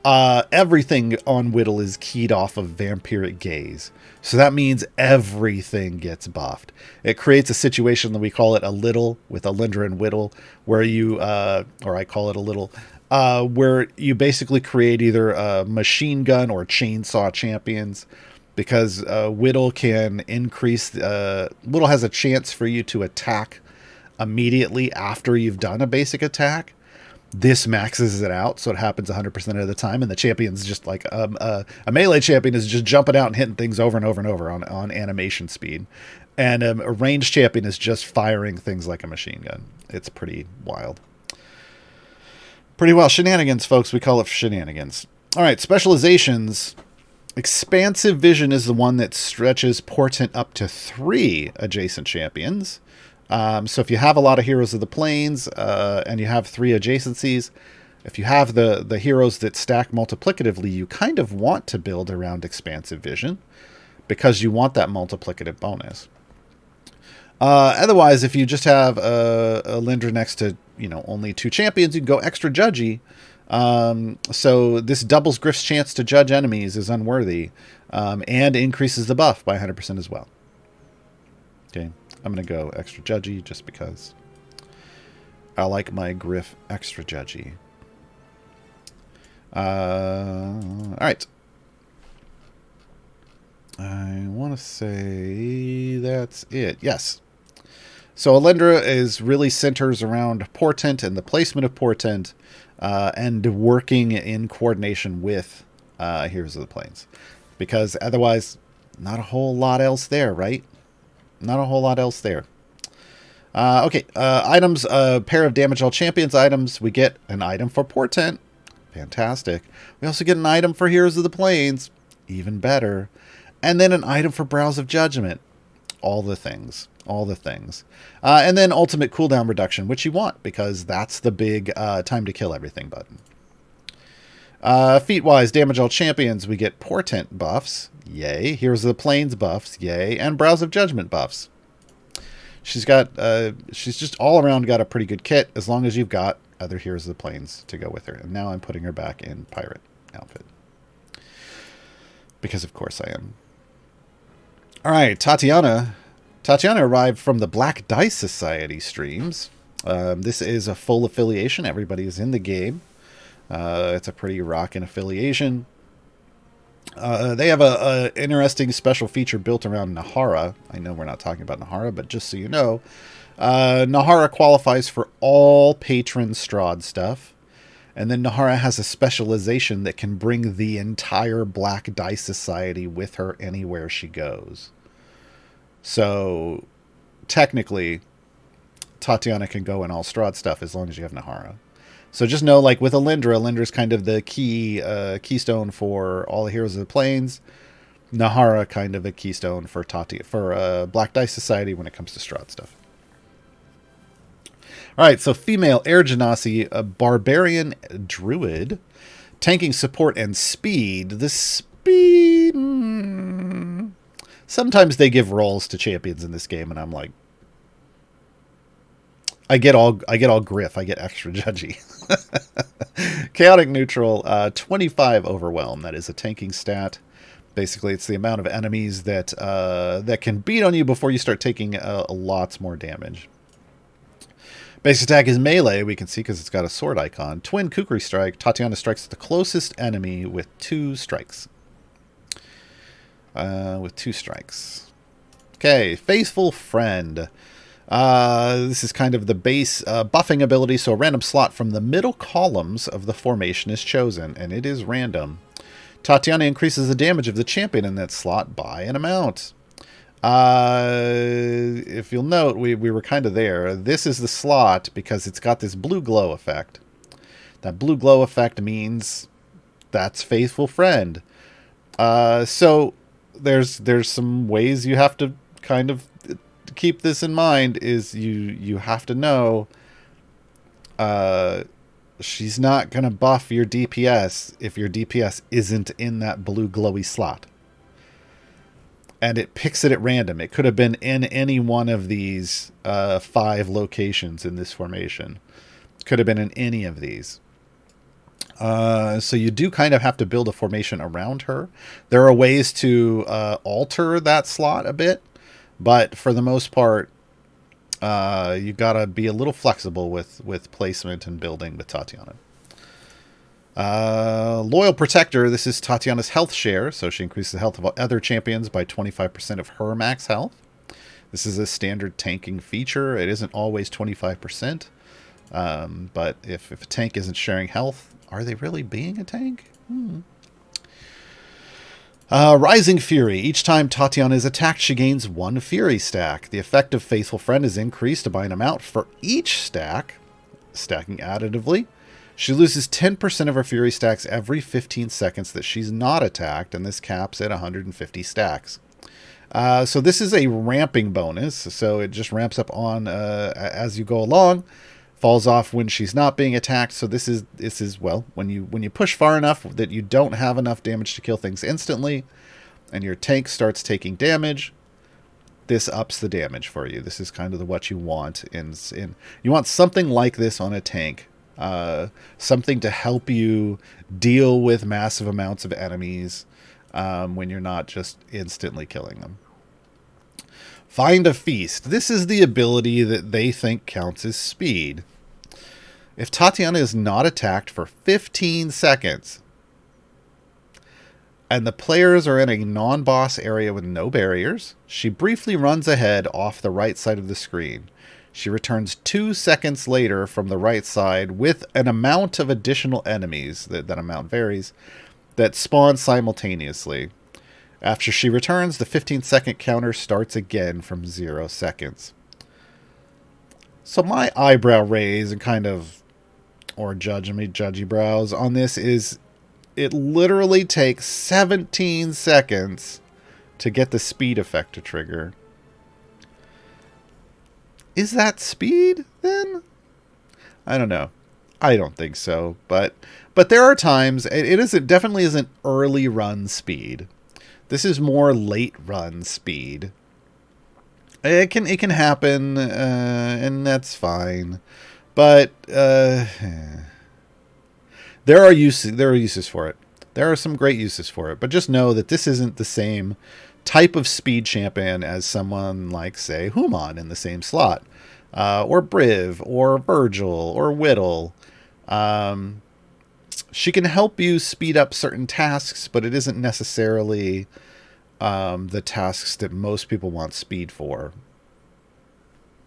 Everything on Whittle is keyed off of Vampiric Gaze. So that means everything gets buffed. It creates a situation that we call it a little with Alyndra and Whittle, where you, or I call it a little, where you basically create either a machine gun or chainsaw champions. Because Whittle can increase, Whittle has a chance for you to attack immediately after you've done a basic attack. This maxes it out, so it happens 100% of the time, and the champion's just like, a melee champion is just jumping out and hitting things over and over and over on animation speed. And a ranged champion is just firing things like a machine gun. It's pretty wild. Pretty wild. Shenanigans, folks. We call it shenanigans. All right, specializations. Expansive Vision is the one that stretches portent up to 3 adjacent champions. So if you have a lot of Heroes of the Plains and you have 3 adjacencies, if you have the heroes that stack multiplicatively, you kind of want to build around Expansive Vision because you want that multiplicative bonus. Otherwise, if you just have a Alindra next to only 2 champions, you can go extra judgy. So this doubles Griff's chance to judge enemies is unworthy, and increases the buff by 100% as well. Okay, I'm going to go extra judgy just because I like my Griff extra judgy. All right. I want to say that's it. Yes. So Alyndra is really centers around portent and the placement of portent, and working in coordination with Heroes of the Plains, because otherwise, not a whole lot else there, right? Not a whole lot else there. Okay, items. A pair of damage all champions items. We get an item for portent. Fantastic. We also get an item for Heroes of the Plains. Even better. And then an item for Brows of Judgment. All the things. All the things. And then ultimate cooldown reduction, which you want, because that's the big time to kill everything button. Feat-wise, damage all champions, we get portent buffs. Yay. Heroes of the Plains buffs. Yay. And Brows of Judgment buffs. She's just all around got a pretty good kit, as long as you've got other Heroes of the Plains to go with her. And now I'm putting her back in pirate outfit, because of course I am. All right, Tatiana arrived from the Black Dice Society streams. This is a full affiliation. Everybody is in the game. It's a pretty rockin' affiliation. They have a interesting special feature built around Nahara. I know we're not talking about Nahara, but just so you know, Nahara qualifies for all patron Strahd stuff. And then Nahara has a specialization that can bring the entire Black Dice Society with her anywhere she goes. So, technically, Tatyana can go in all Strahd stuff as long as you have Nahara. So just know, like with Alyndra's kind of the keystone for all the Heroes of the Plains. Nahara kind of a keystone for Black Dice Society when it comes to Strahd stuff. All right, so female Air Genasi, a barbarian druid, tanking support and speed. The speed. Sometimes they give roles to champions in this game, and I'm like, I get all griff. I get extra judgy. Chaotic neutral, 25 overwhelm. That is a tanking stat. Basically, it's the amount of enemies that can beat on you before you start taking lots more damage. Basic attack is melee. We can see because it's got a sword icon. Twin Kukri strike. Tatyana strikes the closest enemy with 2 strikes. Okay, Faithful Friend. This is kind of the base buffing ability, so a random slot from the middle columns of the formation is chosen, and it is random. Tatyana increases the damage of the champion in that slot by an amount. If you'll note, we were kind of there. This is the slot because it's got this blue glow effect. That blue glow effect means that's Faithful Friend. So there's some ways you have to kind of keep this in mind. Is you have to know she's not going to buff your DPS if your DPS isn't in that blue glowy slot. And it picks it at random. It could have been in any one of these 5 locations in this formation. It could have been in any of these. So you do kind of have to build a formation around her. There are ways to alter that slot a bit, but for the most part, you gotta be a little flexible with placement and building with Tatyana. Loyal Protector. This is Tatyana's health share, so she increases the health of other champions by 25% of her max health. This is a standard tanking feature. It isn't always 25%, but if a tank isn't sharing health, are they really being a tank? Rising Fury. Each time Tatyana is attacked, she gains 1 Fury stack. The effect of Faithful Friend is increased by an amount for each stack, stacking additively. She loses 10% of her Fury stacks every 15 seconds that she's not attacked, and this caps at 150 stacks. So this is a ramping bonus, so it just ramps up on as you go along. Falls off when she's not being attacked. So this is well, when you push far enough that you don't have enough damage to kill things instantly, and your tank starts taking damage, this ups the damage for you. This is kind of what you want you want something like this on a tank. Something to help you deal with massive amounts of enemies when you're not just instantly killing them. Find a Feast. This is the ability that they think counts as speed. If Tatyana is not attacked for 15 seconds, and the players are in a non-boss area with no barriers, she briefly runs ahead off the right side of the screen. She returns 2 seconds later from the right side with an amount of additional enemies, that amount varies, that spawn simultaneously. After she returns, the 15-second counter starts again from 0 seconds. So my eyebrow raise and kind of, or judgy brows on this is, it literally takes 17 seconds to get the speed effect to trigger. Is that speed, then? I don't know. I don't think so. But there are times, it definitely isn't early run speed. This is more late run speed. It can happen, and that's fine. But there are uses for it. There are some great uses for it. But just know that this isn't the same type of speed champion as someone like, say, Human in the same slot, or Briv, or Virgil, or Whittle. She can help you speed up certain tasks, but it isn't necessarily the tasks that most people want speed for.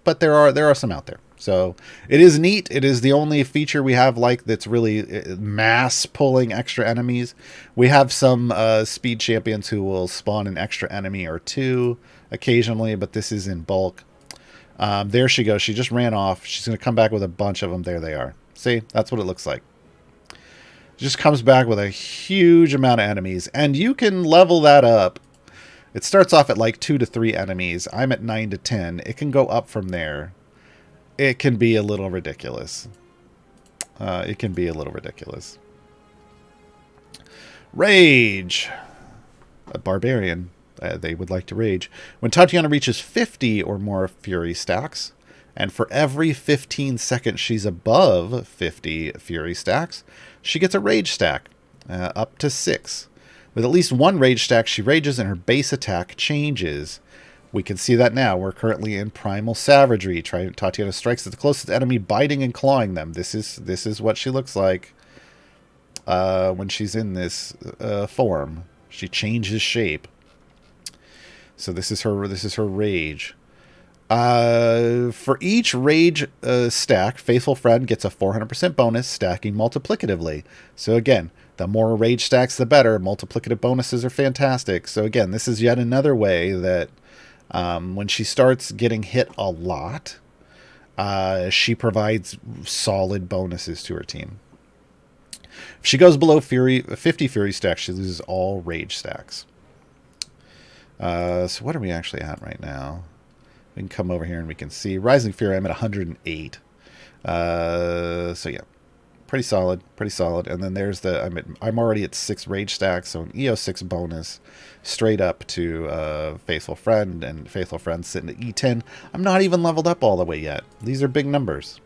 But there are some out there. So it is neat. It is the only feature we have that's really mass pulling extra enemies. We have some speed champions who will spawn an extra enemy or two occasionally, but this is in bulk. There she goes. She just ran off. She's going to come back with a bunch of them. There they are. See, that's what it looks like. Just comes back with a huge amount of enemies, and you can level that up. It starts off at like 2 to 3 enemies. I'm at 9 to 10. It can go up from there. It can be a little ridiculous. It can be a little ridiculous. Rage. A barbarian. They would like to rage. When Tatyana reaches 50 or more fury stacks, and for every 15 seconds she's above 50 fury stacks, she gets a rage stack, up to 6. With at least 1 rage stack, she rages and her base attack changes. We can see that now. We're currently in Primal Savagery. Tatyana strikes at the closest enemy, biting and clawing them. This is what she looks like when she's in this form. She changes shape. So this is her rage. For each rage stack, Faithful Friend gets a 400% bonus, stacking multiplicatively. So again, the more rage stacks, the better. Multiplicative bonuses are fantastic. So again, this is yet another way that when she starts getting hit a lot, she provides solid bonuses to her team. If she goes below 50 Fury stacks, she loses all rage stacks. So what are we actually at right now? We can come over here and we can see Rising Fury. I'm at 108. So yeah, pretty solid. And then there's I'm already at 6 rage stacks, so an EO6 bonus straight up to Faithful Friend, and Faithful Friend sitting at E10. I'm not even leveled up all the way yet. These are big numbers.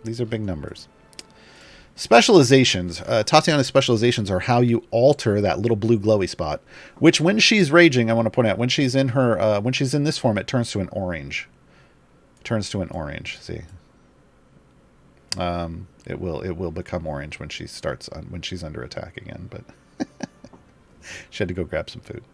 Specializations. Tatyana's specializations are how you alter that little blue glowy spot, which when she's raging, I want to point out, when she's in this form, it turns to an orange. See, it will become orange when she's under attack again. But she had to go grab some food.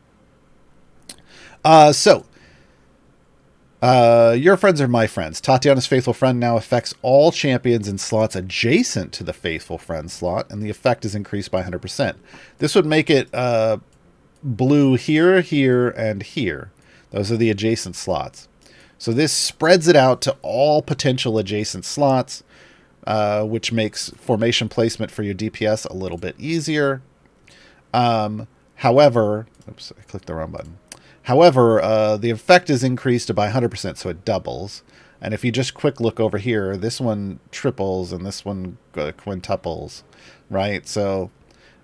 Your friends are my friends. Tatyana's Faithful Friend now affects all champions in slots adjacent to the Faithful Friend slot, and the effect is increased by 100%. This would make it blue here, here, and here. Those are the adjacent slots. So this spreads it out to all potential adjacent slots, which makes formation placement for your DPS a little bit easier. However, oops, I clicked the wrong button. However, the effect is increased by 100%, so it doubles. And if you just quick look over here, this one triples and this one quintuples, right? So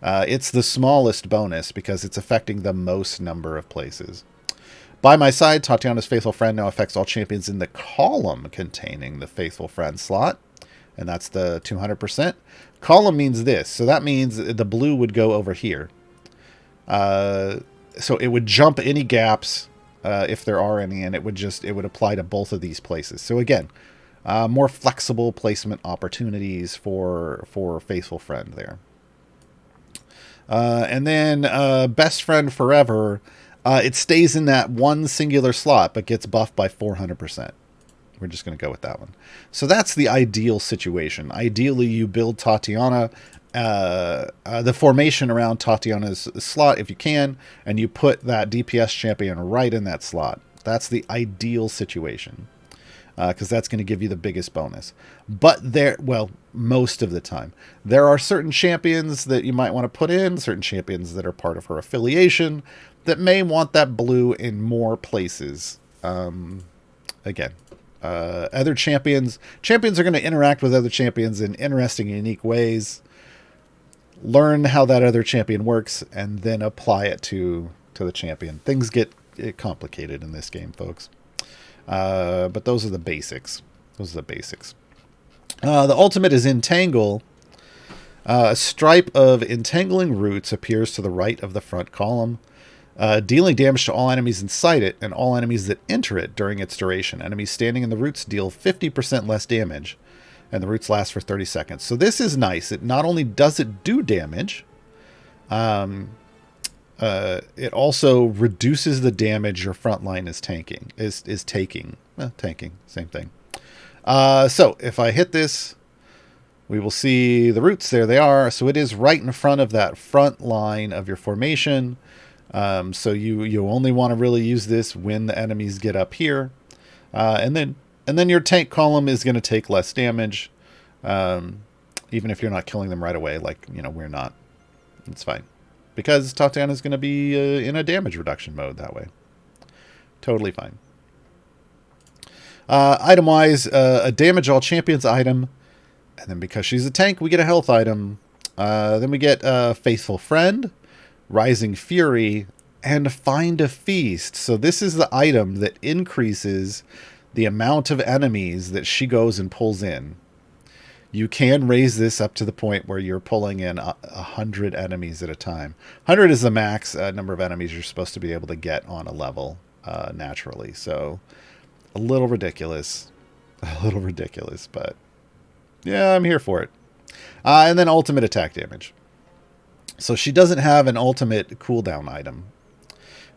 it's the smallest bonus because it's affecting the most number of places. By my side, Tatyana's Faithful Friend now affects all champions in the column containing the Faithful Friend slot, and that's the 200%. Column means this, so that means the blue would go over here. So it would jump any gaps if there are any, and it would apply to both of these places. So again, more flexible placement opportunities for Faithful Friend there. And then Best Friend Forever, it stays in that one singular slot, but gets buffed by 400%. We're just going to go with that one. So that's the ideal situation. Ideally, you build Tatyana, the formation around Tatyana's slot if you can, and you put that DPS champion right in that slot. That's the ideal situation, because that's going to give you the biggest bonus. But most of the time, there are certain champions that you might want to put in, certain champions that are part of her affiliation that may want that blue in more places. Again, other champions are going to interact with other champions in interesting, unique ways. Learn how that other champion works, and then apply it to the champion. Things get complicated in this game, folks. But those are the basics. The ultimate is Entangle. A stripe of entangling roots appears to the right of the front column, dealing damage to all enemies inside it and all enemies that enter it during its duration. Enemies standing in the roots deal 50% less damage, and the roots last for 30 seconds. So this is nice. It not only does it do damage, it also reduces the damage your front line is taking. Tanking, same thing. So if I hit this, we will see the roots. There they are. So it is right in front of that front line of your formation. So you only want to really use this when the enemies get up here, and then your tank column is going to take less damage, even if you're not killing them right away. Like we're not. It's fine, because Tatyana is going to be in a damage reduction mode that way. Totally fine. Item wise, a damage all champions item, and then because she's a tank, we get a health item. Then we get Faithful Friend, Rising Fury, and Find a Feast. So this is the item that increases the amount of enemies that she goes and pulls in. You can raise this up to the point where you're pulling in 100 enemies at a time. 100 is the max number of enemies you're supposed to be able to get on a level naturally. So a little ridiculous, but yeah, I'm here for it. And then ultimate attack damage. So she doesn't have an ultimate cooldown item,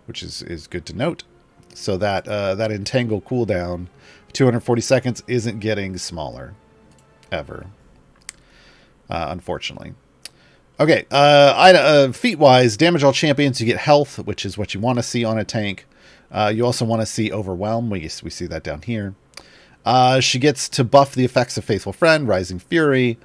which is good to note. So that Entangle cooldown, 240 seconds, isn't getting smaller, ever. Unfortunately. Okay, feat-wise, damage all champions, you get health, which is what you want to see on a tank. You also want to see Overwhelm. We see that down here. She gets to buff the effects of Faithful Friend, Rising Fury.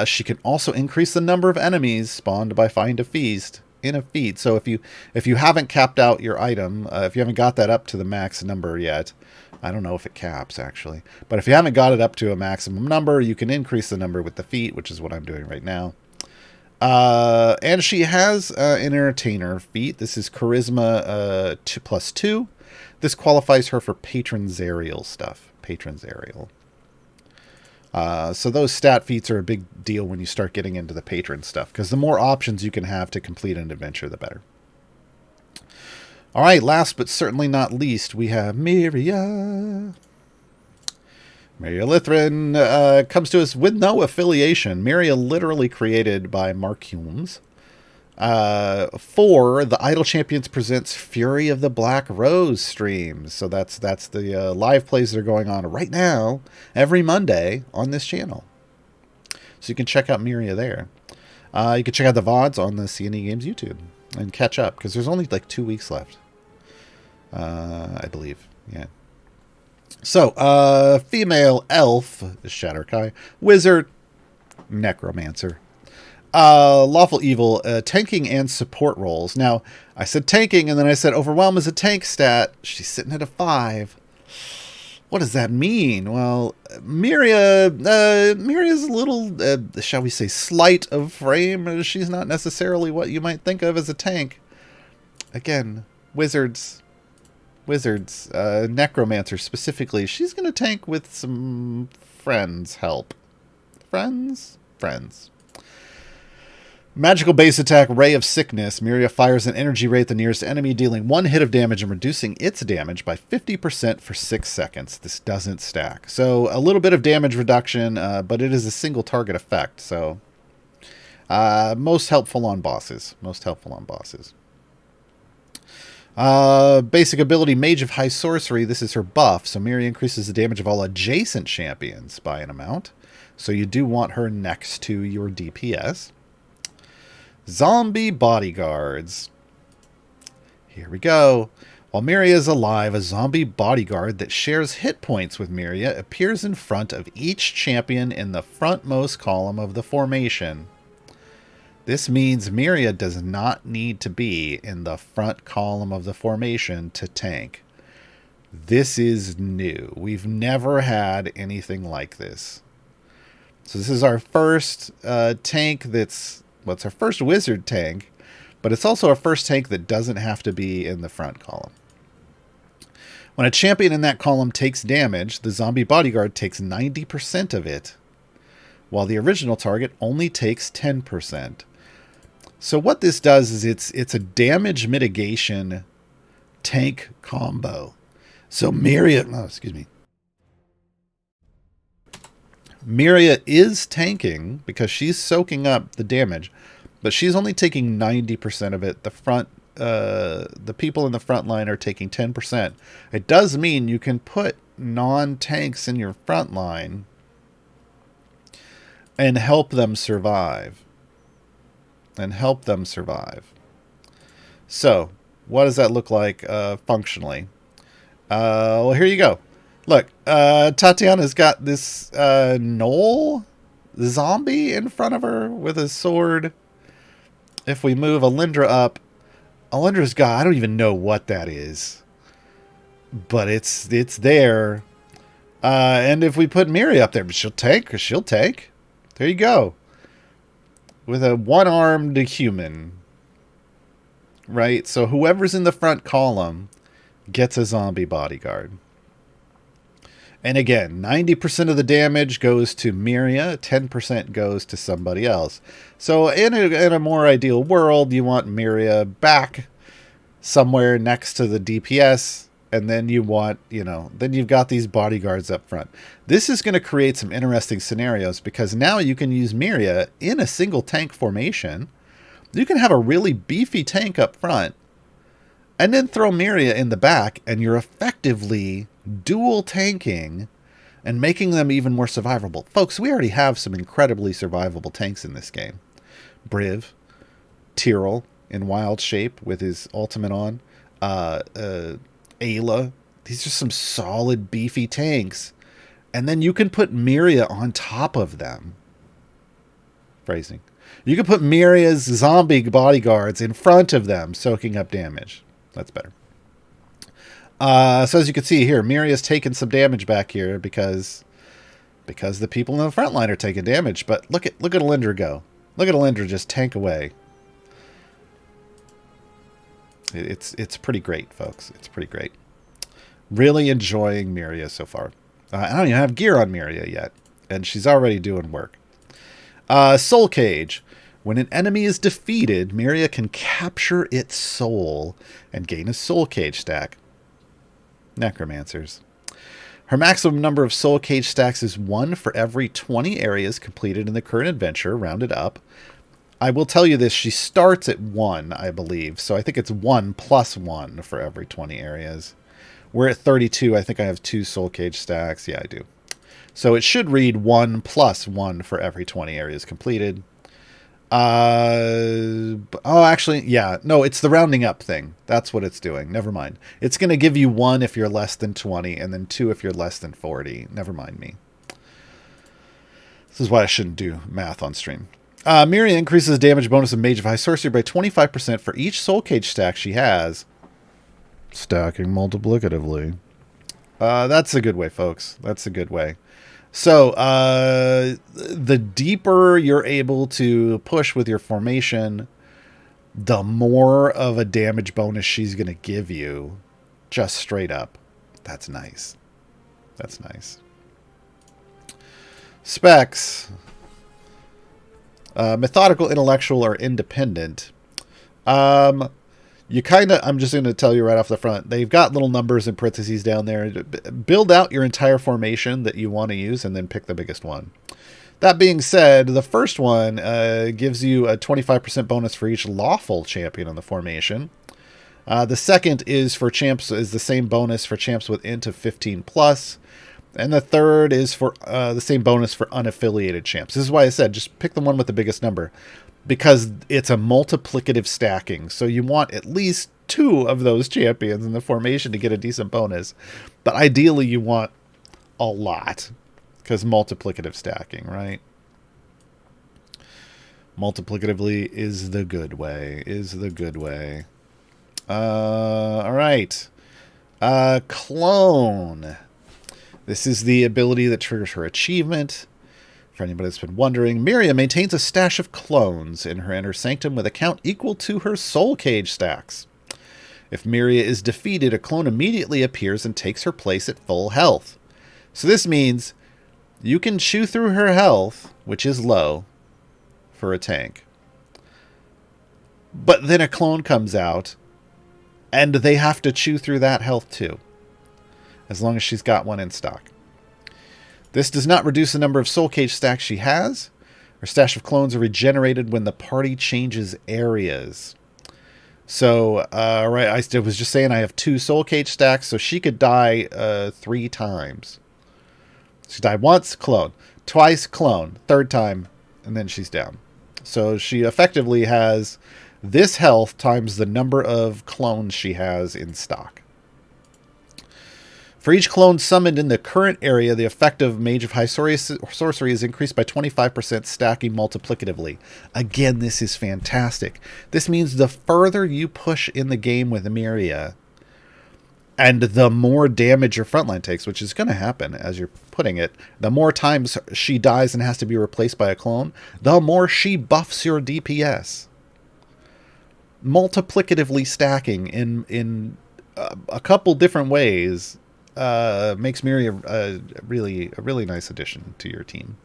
She can also increase the number of enemies spawned by Find a Feast in a feat. So if you haven't capped out your item, if you haven't got that up to the max number yet, I don't know if it caps actually, but if you haven't got it up to a maximum number, you can increase the number with the feat, which is what I'm doing right now. And she has an Entertainer feat. This is Charisma 2+2. This qualifies her for Patron's Aerial stuff. Patron's Aerial. So those stat feats are a big deal when you start getting into the patron stuff, because the more options you can have to complete an adventure, the better. All right, last but certainly not least, we have Miria. Miria Elithren comes to us with no affiliation. Miria literally created by Mark Hulmes. For the Idle Champions Presents Fury of the Black Rose streams. So that's the live plays that are going on right now, every Monday on this channel. So you can check out Miria there. You can check out the VODs on the CNE Games YouTube and catch up, because there's only like 2 weeks left. I believe. Yeah. So, female elf, Shatterkai, wizard, necromancer. Lawful evil, tanking and support roles. Now, I said tanking, and then I said overwhelm is a tank stat. She's sitting at a 5. What does that mean? Well, Miria's a little, shall we say, slight of frame. She's not necessarily what you might think of as a tank. Again, wizards, necromancer specifically. She's going to tank with some friends' help. Friends. Magical base attack, Ray of Sickness. Miria fires an energy ray at the nearest enemy, dealing 1 hit of damage and reducing its damage by 50% for 6 seconds. This doesn't stack. So a little bit of damage reduction, but it is a single target effect. So Most helpful on bosses. Most helpful on bosses. Basic ability, Mage of High Sorcery. This is her buff. So Miria increases the damage of all adjacent champions by an amount. So you do want her next to your DPS. Zombie Bodyguards. Here we go. While Miria is alive, a zombie bodyguard that shares hit points with Miria appears in front of each champion in the frontmost column of the formation. This means Miria does not need to be in the front column of the formation to tank. This is new. We've never had anything like this. So this is our first tank that's... well, it's our first wizard tank, but it's also our first tank that doesn't have to be in the front column. When a champion in that column takes damage, the zombie bodyguard takes 90% of it, while the original target only takes 10%. So what this does is it's a damage mitigation tank combo. So Miria is tanking because she's soaking up the damage, but she's only taking 90% of it. The people in the front line are taking 10%. It does mean you can put non-tanks in your front line and help them survive. So, what does that look like functionally? Well, here you go. Look, Tatyana's got this gnoll zombie in front of her with a sword. If we move Alindra up, Alindra's got, I don't even know what that is, but it's there. And if we put Miria up there, she'll take. There you go. With a one-armed human. Right? So whoever's in the front column gets a zombie bodyguard. And again, 90% of the damage goes to Miria, 10% goes to somebody else. So in a more ideal world, you want Miria back somewhere next to the DPS, and then you want, then you've got these bodyguards up front. This is going to create some interesting scenarios because now you can use Miria in a single tank formation. You can have a really beefy tank up front, and then throw Miria in the back, and you're effectively dual tanking and making them even more survivable. Folks, we already have some incredibly survivable tanks in this game. Briv, Tyrell in wild shape with his ultimate on, Ayla. These are some solid beefy tanks. And then you can put Miria on top of them. Phrasing. You can put Miria's zombie bodyguards in front of them, soaking up damage. That's better. So as you can see here, Miria's taking some damage back here because the people in the front line are taking damage. But look at Alindra go. Look at Alindra just tank away. It's pretty great, folks. It's pretty great. Really enjoying Miria so far. I don't even have gear on Miria yet, and she's already doing work. Soul Cage. When an enemy is defeated, Miria can capture its soul and gain a Soul Cage stack. Necromancers. Her maximum number of Soul Cage stacks is 1 for every 20 areas completed in the current adventure, rounded up. I will tell you this, she starts at 1, I believe, so I think it's 1 plus 1 for every 20 areas. We're at 32, I think I have 2 Soul Cage stacks. Yeah, I do. So it should read 1 plus 1 for every 20 areas completed. Actually, yeah. No, it's the rounding up thing. That's what it's doing. Never mind. It's going to give you 1 if you're less than 20, and then 2 if you're less than 40. Never mind me. This is why I shouldn't do math on stream. Miria increases damage bonus of Mage of High Sorcery by 25% for each Soul Cage stack she has. Stacking multiplicatively. That's a good way, folks. That's a good way. So, the deeper you're able to push with your formation, the more of a damage bonus she's going to give you. Just straight up. That's nice. That's nice. Specs. Methodical, intellectual, or independent. You kind of, I'm just going to tell you right off the front, they've got little numbers in parentheses down there. Build out your entire formation that you want to use and then pick the biggest one. That being said, the first one gives you a 25% bonus for each lawful champion in the formation. The second is for champs, is the same bonus for champs with int of 15 plus. And the third is for the same bonus for unaffiliated champs. This is why I said just pick the one with the biggest number, because it's a multiplicative stacking. So you want at least 2 of those champions in the formation to get a decent bonus. But ideally you want a lot, because multiplicative stacking, right? Multiplicatively is the good way, all right. Clone. This is the ability that triggers her achievement. For anybody that's been wondering, Miria maintains a stash of clones in her inner sanctum with a count equal to her soul cage stacks. If Miria is defeated, a clone immediately appears and takes her place at full health. So this means you can chew through her health, which is low for a tank. But then a clone comes out, and they have to chew through that health too, as long as she's got one in stock. This does not reduce the number of soul cage stacks she has. Her stash of clones are regenerated when the party changes areas. So, right, I was just saying I have 2 soul cage stacks, so she could die 3 times. She died once, clone. Twice, clone. Third time, and then she's down. So she effectively has this health times the number of clones she has in stock. For each clone summoned in the current area, the effective Mage of High Sorcery is increased by 25%, stacking multiplicatively. Again, this is fantastic. This means the further you push in the game with Miria, and the more damage your frontline takes, which is going to happen as you're putting it, the more times she dies and has to be replaced by a clone, the more she buffs your DPS. Multiplicatively stacking in a couple different ways makes Miria a really nice addition to your team.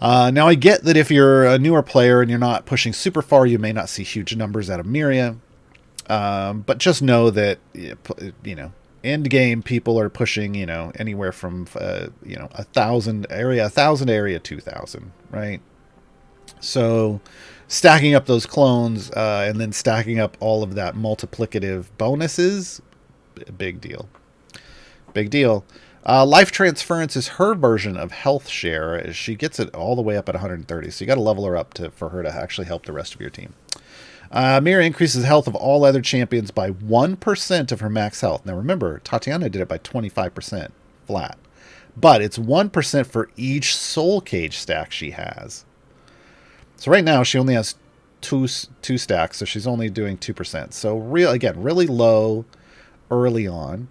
Now I get that if you're a newer player and you're not pushing super far, you may not see huge numbers out of Miria. But just know that, end game people are pushing, anywhere from, 1,000 area 2,000, right? So stacking up those clones, and then stacking up all of that multiplicative bonuses, big deal. Life Transference is her version of health share. She gets it all the way up at 130. So you got to level her up for her to actually help the rest of your team. Miria increases the health of all other champions by 1% of her max health. Now remember, Tatyana did it by 25% flat. But it's 1% for each soul cage stack she has. So right now she only has two stacks, so she's only doing 2%. So really low early on.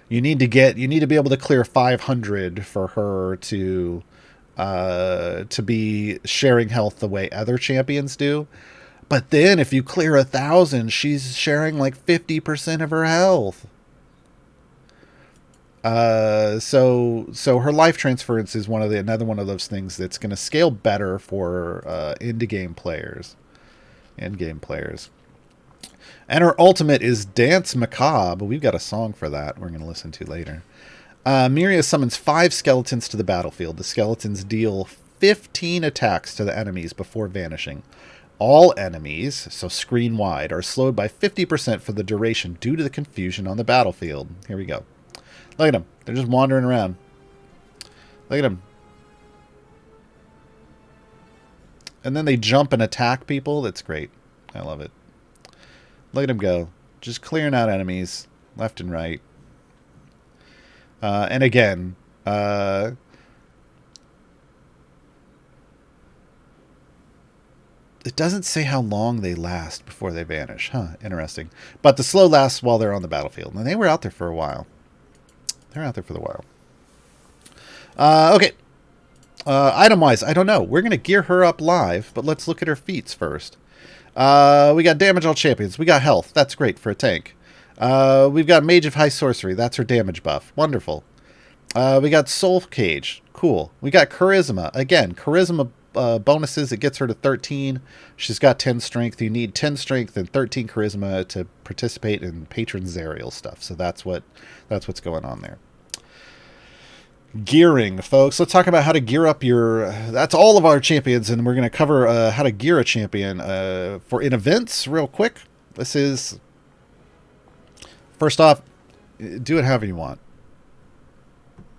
You need to be able to clear 500 for her to be sharing health the way other champions do. But then if you clear 1,000, she's sharing like 50% of her health. So her life transference is another one of those things that's going to scale better for end-game players. And her ultimate is Dance Macabre. We've got a song for that we're going to listen to later. Miria summons 5 skeletons to the battlefield. The skeletons deal 15 attacks to the enemies before vanishing. All enemies, so screen wide, are slowed by 50% for the duration due to the confusion on the battlefield. Here we go. Look at them. They're just wandering around. Look at them. And then they jump and attack people. That's great. I love it. Look at them go. Just clearing out enemies left and right. And again, it doesn't say how long they last before they vanish. Huh, interesting. But the slow lasts while they're on the battlefield. And they were out there for a while. Okay. Item-wise, I don't know. We're going to gear her up live, but let's look at her feats first. We got damage all champions. We got health. That's great for a tank. We've got Mage of High Sorcery. That's her damage buff. Wonderful. We got Soul Cage. Cool. We got Charisma. Again, Charisma bonuses. It gets her to 13. She's got 10 strength. You need 10 strength and 13 Charisma to participate in Patron Zerial stuff. So that's what's going on there. Gearing, folks. Let's talk about how to gear up your... That's all of our champions, and we're going to cover how to gear a champion for in events real quick. This is... First off, do it however you want.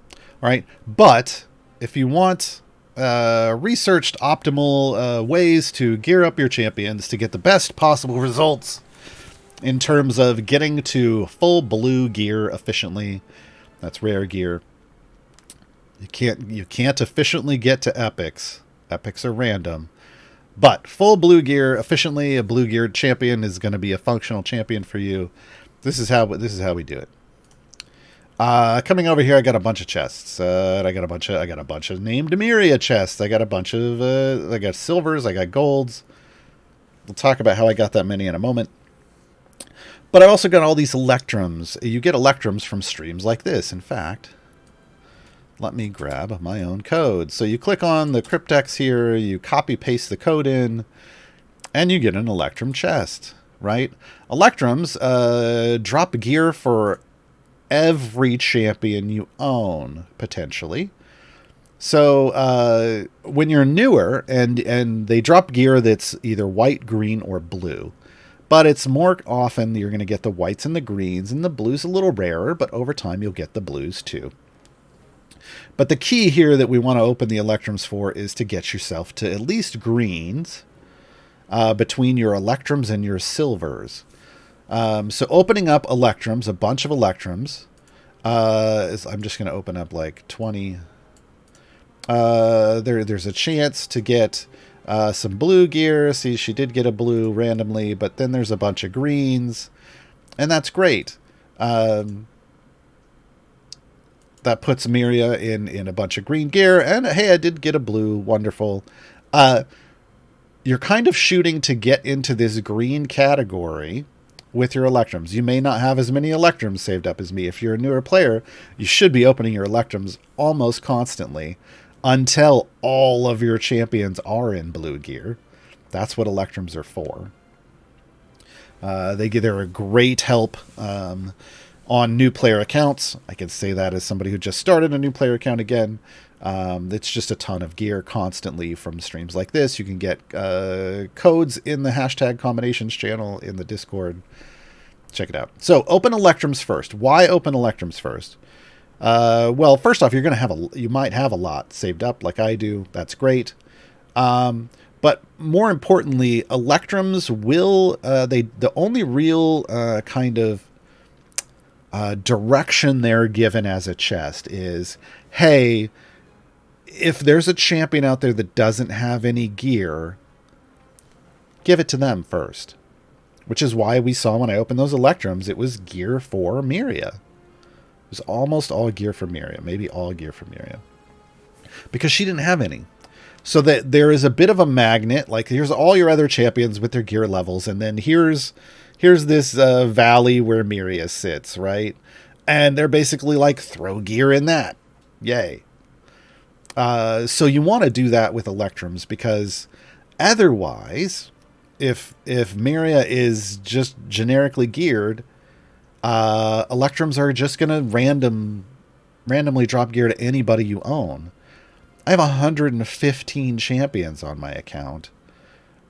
All right, but if you want researched optimal ways to gear up your champions to get the best possible results in terms of getting to full blue gear efficiently, that's rare gear. You can't efficiently get to epics. Epics are random. But full blue gear efficiently, a blue geared champion is going to be a functional champion for you. This is how we do it. Coming over here, I got a bunch of chests. I got a bunch of named Miria chests. I got a bunch of I got silvers. I got golds. We'll talk about how I got that many in a moment. But I also got all these electrums. You get electrums from streams like this. In fact, let me grab my own code. So you click on the cryptex here, you copy paste the code in, and you get an electrum chest, right? Electrums drop gear for every champion you own, potentially. So when you're newer, and they drop gear that's either white, green, or blue. But it's more often you're going to get the whites and the greens, and the blues a little rarer, but over time you'll get the blues too. But the key here that we want to open the electrums for is to get yourself to at least greens between your electrums and your silvers. So opening up electrums, a bunch of electrums, I'm just going to open up like 20. There's a chance to get some blue gear. See, she did get a blue randomly, but then there's a bunch of greens, and that's great. That puts Miria in a bunch of green gear, and hey, I did get a blue. Wonderful. You're kind of shooting to get into this green category with your electrums. You may not have as many electrums saved up as me. If you're a newer player, you should be opening your electrums almost constantly until all of your champions are in blue gear. That's what electrums are for. They're a great help on new player accounts. I can say that as somebody who just started a new player account again. It's just a ton of gear constantly from streams like this. You can get codes in the hashtag combinations channel in the Discord. Check it out. So open electrums first. Why open electrums first? Well, first off, you might have a lot saved up like I do. That's great. But more importantly, electrums will the only real kind of direction they're given as a chest is, hey, if there's a champion out there that doesn't have any gear, give it to them first. Which is why we saw when I opened those electrums, it was gear for Miria. It was almost all gear for Miria, maybe all gear for Miria, because she didn't have any. So that there is a bit of a magnet, like here's all your other champions with their gear levels, and then here's this valley where Miria sits, right? And they're basically like, throw gear in that. Yay. So you want to do that with electrums, because otherwise, if Miria is just generically geared, electrums are just going to randomly drop gear to anybody you own. I have 115 champions on my account.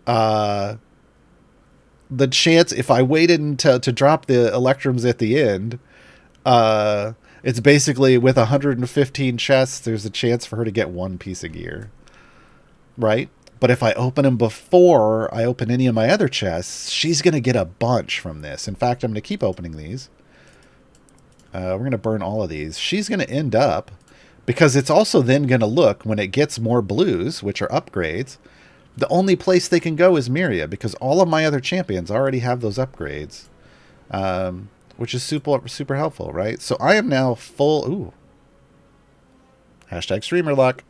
The chance, if I waited to drop the electrums at the end, it's basically with 115 chests, there's a chance for her to get one piece of gear. Right? But if I open them before I open any of my other chests, she's going to get a bunch from this. In fact, I'm going to keep opening these. We're going to burn all of these. She's going to end up, because it's also then going to look, when it gets more blues, which are upgrades, the only place they can go is Miria, because all of my other champions already have those upgrades, which is super helpful, right? So I am now full. Ooh. Hashtag streamer luck.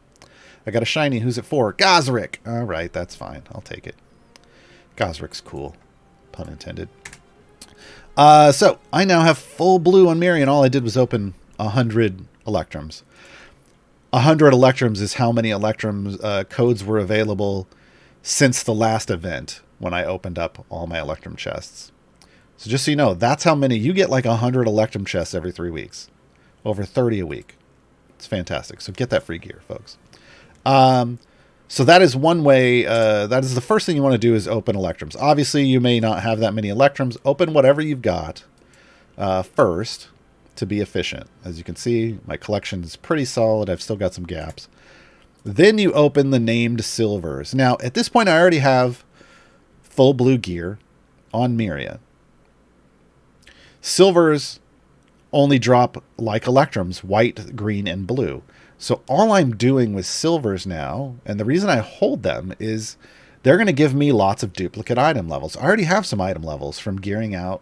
I got a shiny. Who's it for? Gaarawarr. All right, that's fine. I'll take it. Gaarawarr's cool. Pun intended. So I now have full blue on Miria, and all I did was open 100 electrums. 100 electrums is how many electrums codes were available since the last event when I opened up all my electrum chests. So just so you know, that's how many. You get like 100 electrum chests every 3 weeks. Over 30 a week. It's fantastic. So get that free gear, folks. So that is one way. That is the first thing you want to do is open Electrums. Obviously, you may not have that many Electrums. Open whatever you've got first to be efficient. As you can see, my collection is pretty solid. I've still got some gaps. Then you open the named silvers. Now, at this point, I already have full blue gear on Miria. Silvers only drop like Electrums, white, green, and blue. So all I'm doing with silvers now, and the reason I hold them is they're going to give me lots of duplicate item levels. I already have some item levels from gearing out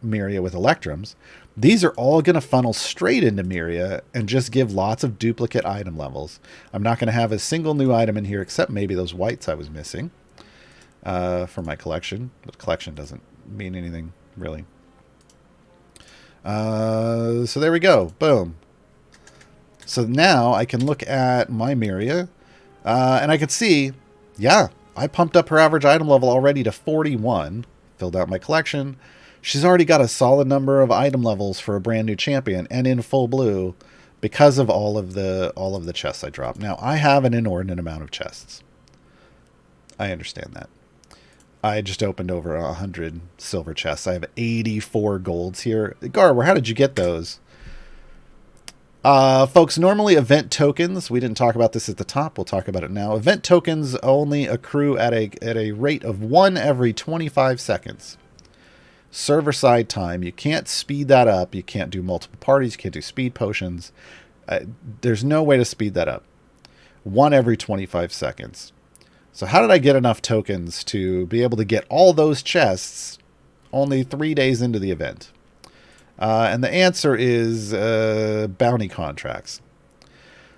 Miria with Electrums. These are all going to funnel straight into Miria and just give lots of duplicate item levels. I'm not going to have a single new item in here except maybe those whites I was missing for my collection. But collection doesn't mean anything, really. So there we go. Boom. So now I can look at my Miria, and I can see, yeah, I pumped up her average item level already to 41, filled out my collection. She's already got a solid number of item levels for a brand new champion and in full blue because of all of the chests I dropped. Now, I have an inordinate amount of chests. I understand that. I just opened over 100 silver chests. I have 84 golds here. Gaarawarr, how did you get those? Folks, normally event tokens, we didn't talk about this at the top, we'll talk about it now. Event tokens only accrue at a rate of 1 every 25 seconds. Server side time, you can't speed that up. You can't do multiple parties, you can't do speed potions. There's no way to speed that up. 1 every 25 seconds. So how did I get enough tokens to be able to get all those chests only 3 days into the event? And the answer is bounty contracts.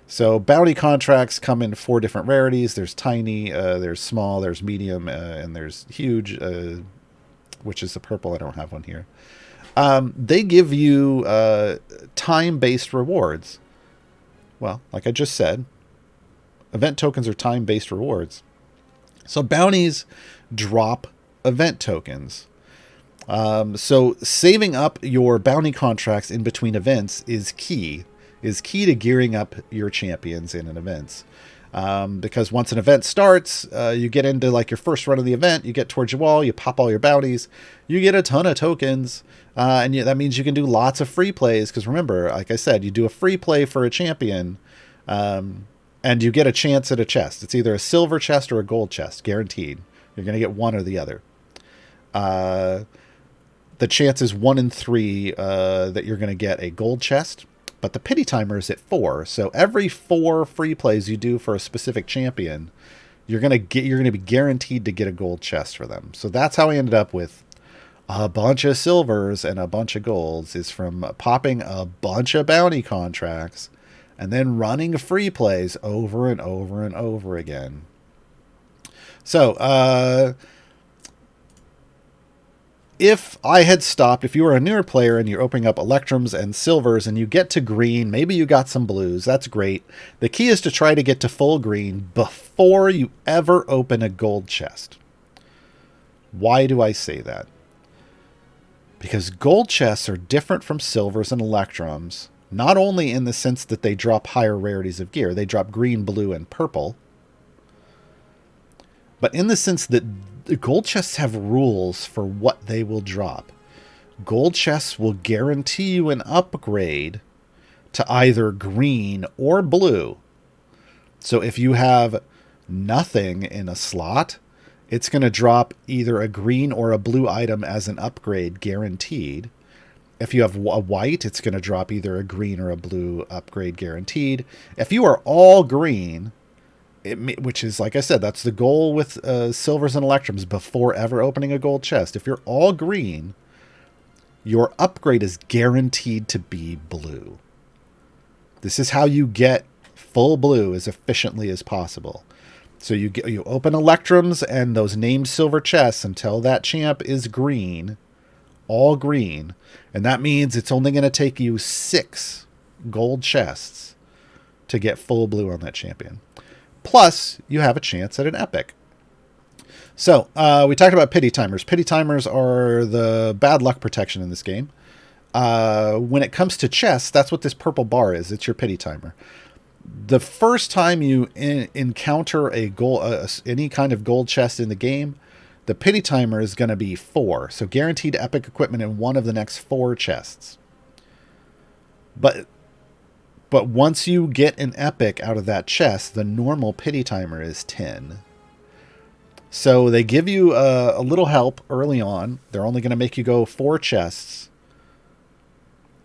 So bounty contracts come in 4 different rarities. There's tiny, there's small, there's medium, and there's huge, which is the purple. I don't have one here. They give you time-based rewards. Well, like I just said, event tokens are time-based rewards. So bounties drop event tokens. So saving up your bounty contracts in between events is key to gearing up your champions in an event. Because once an event starts, you get into like your first run of the event, you get towards your wall, you pop all your bounties, you get a ton of tokens, and that means you can do lots of free plays. Because remember, like I said, you do a free play for a champion, and you get a chance at a chest. It's either a silver chest or a gold chest, guaranteed. You're going to get one or the other. The chance is 1 in 3 that you're going to get a gold chest, but the pity timer is at 4. So every 4 free plays you do for a specific champion, you're going to be guaranteed to get a gold chest for them. So that's how I ended up with a bunch of silvers and a bunch of golds, is from popping a bunch of bounty contracts and then running free plays over and over and over again. So, if I had stopped, if you were a newer player and you're opening up Electrums and Silvers and you get to green, maybe you got some blues, that's great. The key is to try to get to full green before you ever open a gold chest. Why do I say that? Because gold chests are different from Silvers and Electrums, not only in the sense that they drop higher rarities of gear, they drop green, blue, and purple, but in the sense that the gold chests have rules for what they will drop. Gold chests will guarantee you an upgrade to either green or blue. So if you have nothing in a slot, it's going to drop either a green or a blue item as an upgrade, guaranteed. If you have a white, it's going to drop either a green or a blue upgrade, guaranteed. If you are all green, which is, like I said, that's the goal with Silvers and Electrums before ever opening a gold chest. If you're all green, your upgrade is guaranteed to be blue. This is how you get full blue as efficiently as possible. So you open Electrums and those named silver chests until that champ is green, all green, and that means it's only going to take you 6 gold chests to get full blue on that champion. Plus, you have a chance at an epic. So, we talked about pity timers. Pity timers are the bad luck protection in this game. When it comes to chests, that's what this purple bar is. It's your pity timer. The first time you encounter a gold, any kind of gold chest in the game, the pity timer is going to be 4. So guaranteed epic equipment in one of the next 4 chests. But once you get an epic out of that chest, the normal pity timer is 10. So they give you a little help early on. They're only going to make you go 4 chests.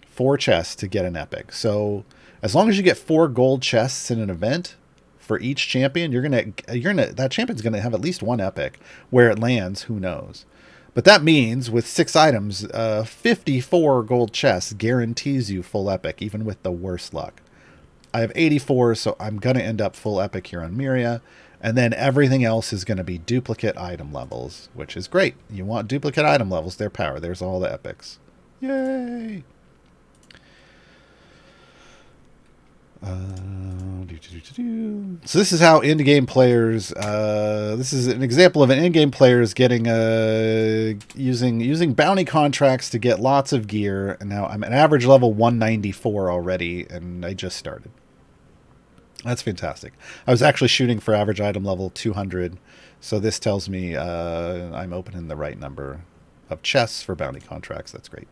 4 chests to get an epic. So as long as you get 4 gold chests in an event for each champion, that champion's gonna have at least 1 epic. Where it lands, who knows? But that means with 6 items, 54 gold chests guarantees you full epic, even with the worst luck. I have 84, so I'm gonna end up full epic here on Miria, and then everything else is gonna be duplicate item levels, which is great. You want duplicate item levels, their power. There's all the epics. Yay! So this is how in-game players. This is an example of an in-game players getting using bounty contracts to get lots of gear. And now I'm at average level 194 already, and I just started. That's fantastic. I was actually shooting for average item level 200, so this tells me I'm opening the right number of chests for bounty contracts. That's great.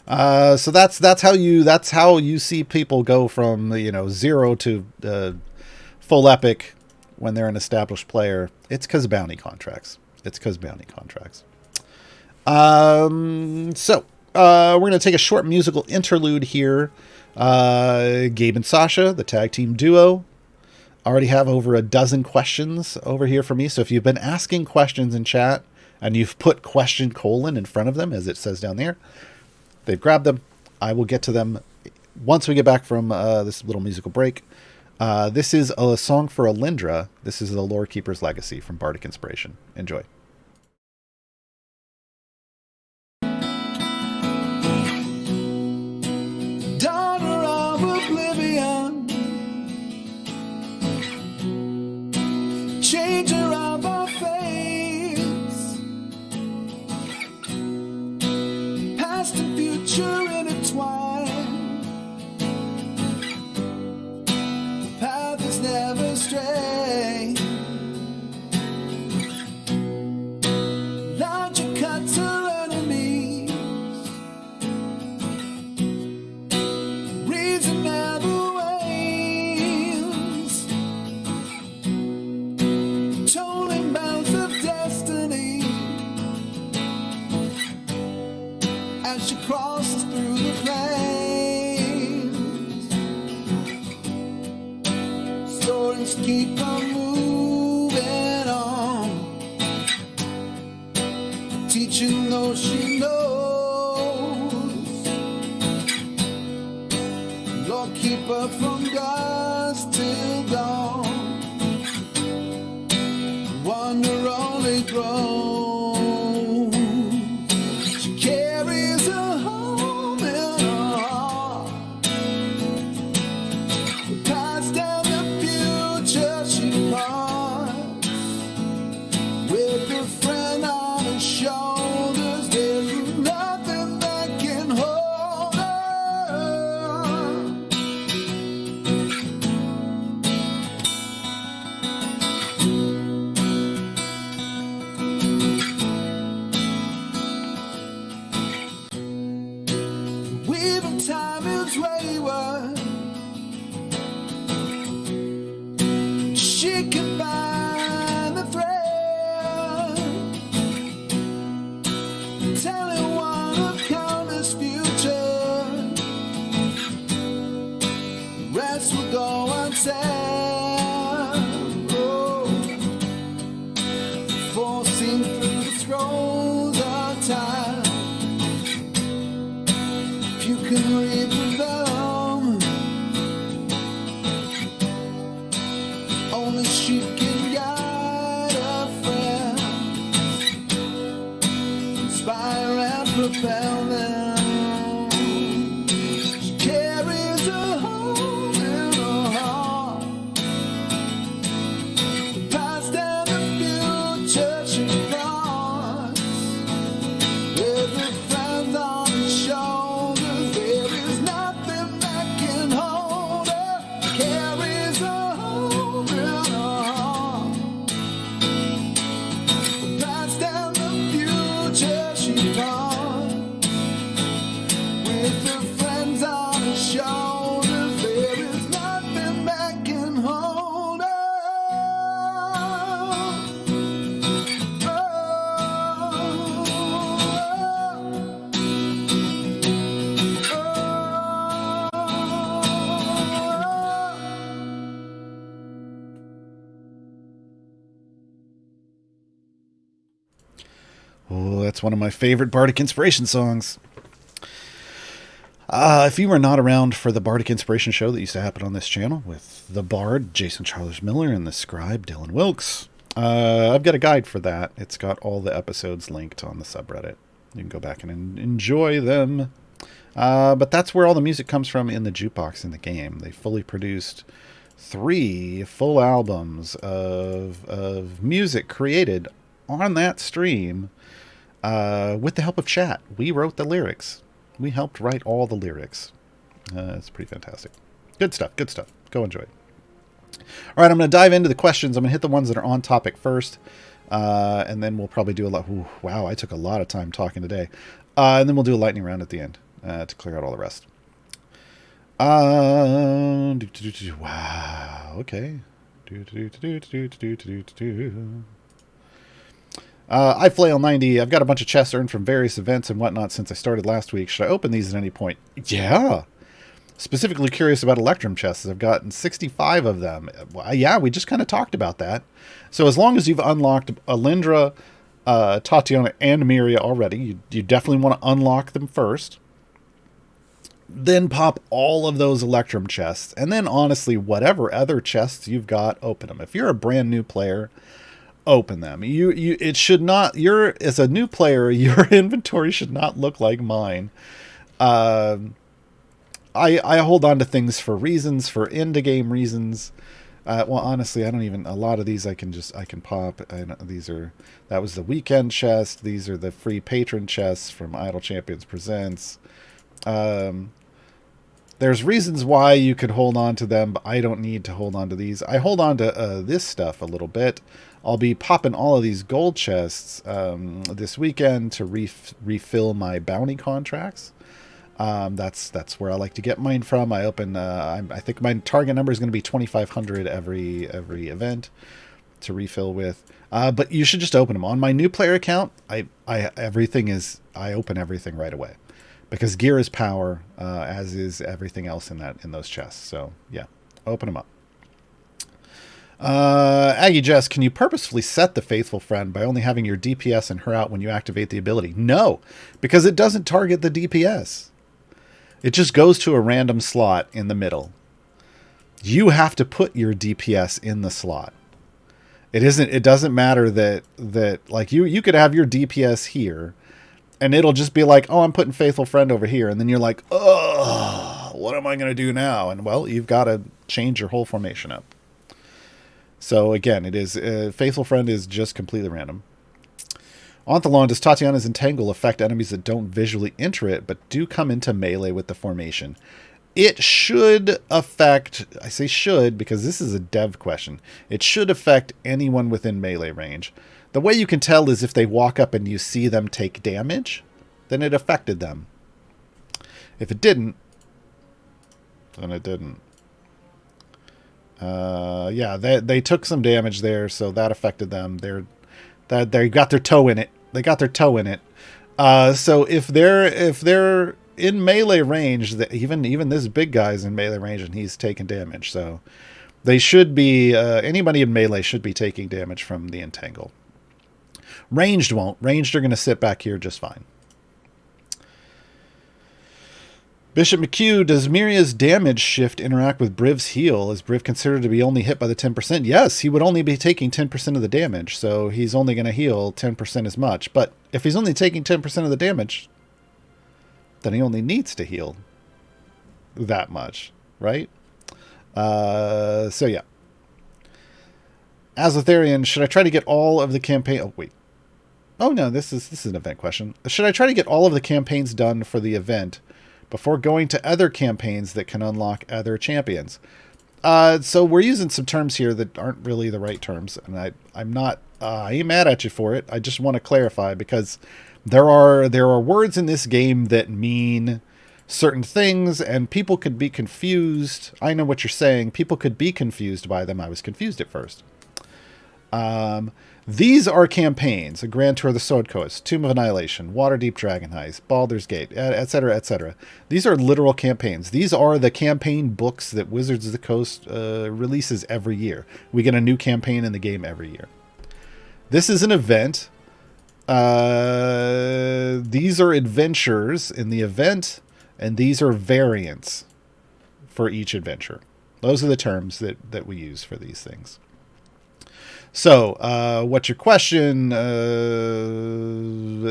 So that's how you see people go from 0 to full epic when they're an established player. It's because of bounty contracts. So we're gonna take a short musical interlude here. Gabe and Sasha, the tag team duo, already have over a dozen questions over here for me. So if you've been asking questions in chat and you've put question : in front of them, as it says down there, they've grabbed them. I will get to them once we get back from this little musical break. This is a song for Alindra. This is the Lore Keeper's Legacy from Bardic Inspiration. Enjoy. Daughter of oblivion, changer of our fates, past and future intertwined, path is never straight, logic cuts her enemies, reason never wanes, tolling bells of destiny as she crosses through the flames. Stories keep on moving on, teaching those she knows. Lord, keep her from dusk till dawn. Wonder only grows. She carries her home in her heart. The past and the future she parts. With her friend on her shoulders, there's nothing that can hold her. The weave of time is wayward. She can find the thread, telling one of countless futures. The rest will go unsaid. Oh, forcing through the throes of time. If you can read the venom, only she can guide a friend, inspire and propel them. She carries her home in her heart. That's one of my favorite Bardic Inspiration songs. If you were not around for the Bardic Inspiration show that used to happen on this channel with the Bard, Jason Charles Miller, and the Scribe, Dylan Wilkes, I've got a guide for that. It's got all the episodes linked on the subreddit. You can go back and enjoy them. But that's where all the music comes from in the jukebox in the game. They fully produced 3 full albums of music created on that stream with the help of chat. We wrote the lyrics. We helped write all the lyrics. It's pretty fantastic. Good stuff. Good stuff. Go enjoy it. All right, I'm going to dive into the questions. I'm going to hit the ones that are on topic first. And then we'll probably do a lot. Ooh, wow, I took a lot of time talking today. And then we'll do a lightning round at the end to clear out all the rest. Wow. Okay. iFlail90, I've got a bunch of chests earned from various events and whatnot since I started last week. Should I open these at any point? Yeah. Specifically curious about Elithren chests. I've gotten 65 of them. Yeah, we just kind of talked about that. So as long as you've unlocked Alindra, Tatyana, and Miria already, you definitely want to unlock them first. Then pop all of those Elithren chests. And then, honestly, whatever other chests you've got, open them. If you're a brand new player, open them. It should not... as a new player, your inventory should not look like mine. I hold on to things for reasons, for end-game reasons. Well, honestly, I don't even... A lot of these I can pop. That was the weekend chest. These are the free patron chests from Idle Champions Presents. There's reasons why you could hold on to them, but I don't need to hold on to these. I hold on to this stuff a little bit. I'll be popping all of these gold chests this weekend to refill my bounty contracts. That's where I like to get mine from. I open. I think my target number is going to be 2,500 every event to refill with. But you should just open them on my new player account. I open everything right away because gear is power, as is everything else in those chests. So yeah, open them up. Aggie Jess, can you purposefully set the faithful friend by only having your DPS and her out when you activate the ability? No, because it doesn't target the DPS. It just goes to a random slot in the middle. You have to put your DPS in the slot. It doesn't matter that like you could have your DPS here and it'll just be like, oh, I'm putting faithful friend over here. And then you're like, oh, what am I going to do now? And well, you've got to change your whole formation up. So again, it is faithful friend is just completely random. Ontholon, does Tatyana's Entangle affect enemies that don't visually enter it, but do come into melee with the formation? It should affect, I say should because this is a dev question. It should affect anyone within melee range. The way you can tell is if they walk up and you see them take damage, then it affected them. If it didn't, then it didn't. Yeah, they took some damage there, so that affected them. They got their toe in it. They got their toe in it. So if they're in melee range, even this big guy's in melee range and he's taking damage. So they should be anybody in melee should be taking damage from the entangle. Ranged won't. Ranged are going to sit back here just fine. Bishop McHugh, does Miria's damage shift interact with Briv's heal? Is Briv considered to be only hit by the 10%? Yes, he would only be taking 10% of the damage, so he's only going to heal 10% as much. But if he's only taking 10% of the damage, then he only needs to heal that much, right? So yeah. Azotharian, should I try to get all of the campaign... Oh, wait. Oh, no, this is an event question. Should I try to get all of the campaigns done for the event before going to other campaigns that can unlock other champions? So we're using some terms here that aren't really the right terms, and I'm not I ain't mad at you for it. I just want to clarify because there are words in this game that mean certain things, and people could be confused. I know what you're saying. People could be confused by them. I was confused at first. These are campaigns: a Grand Tour of the Sword Coast, Tomb of Annihilation, Waterdeep Dragon Heist, Baldur's Gate, etc., etc. These are literal campaigns. These are the campaign books that Wizards of the Coast releases every year. We get a new campaign in the game every year. This is an event These are adventures in the event, and these are variants for each adventure. Those are the terms that we use for these things. So, what's your question?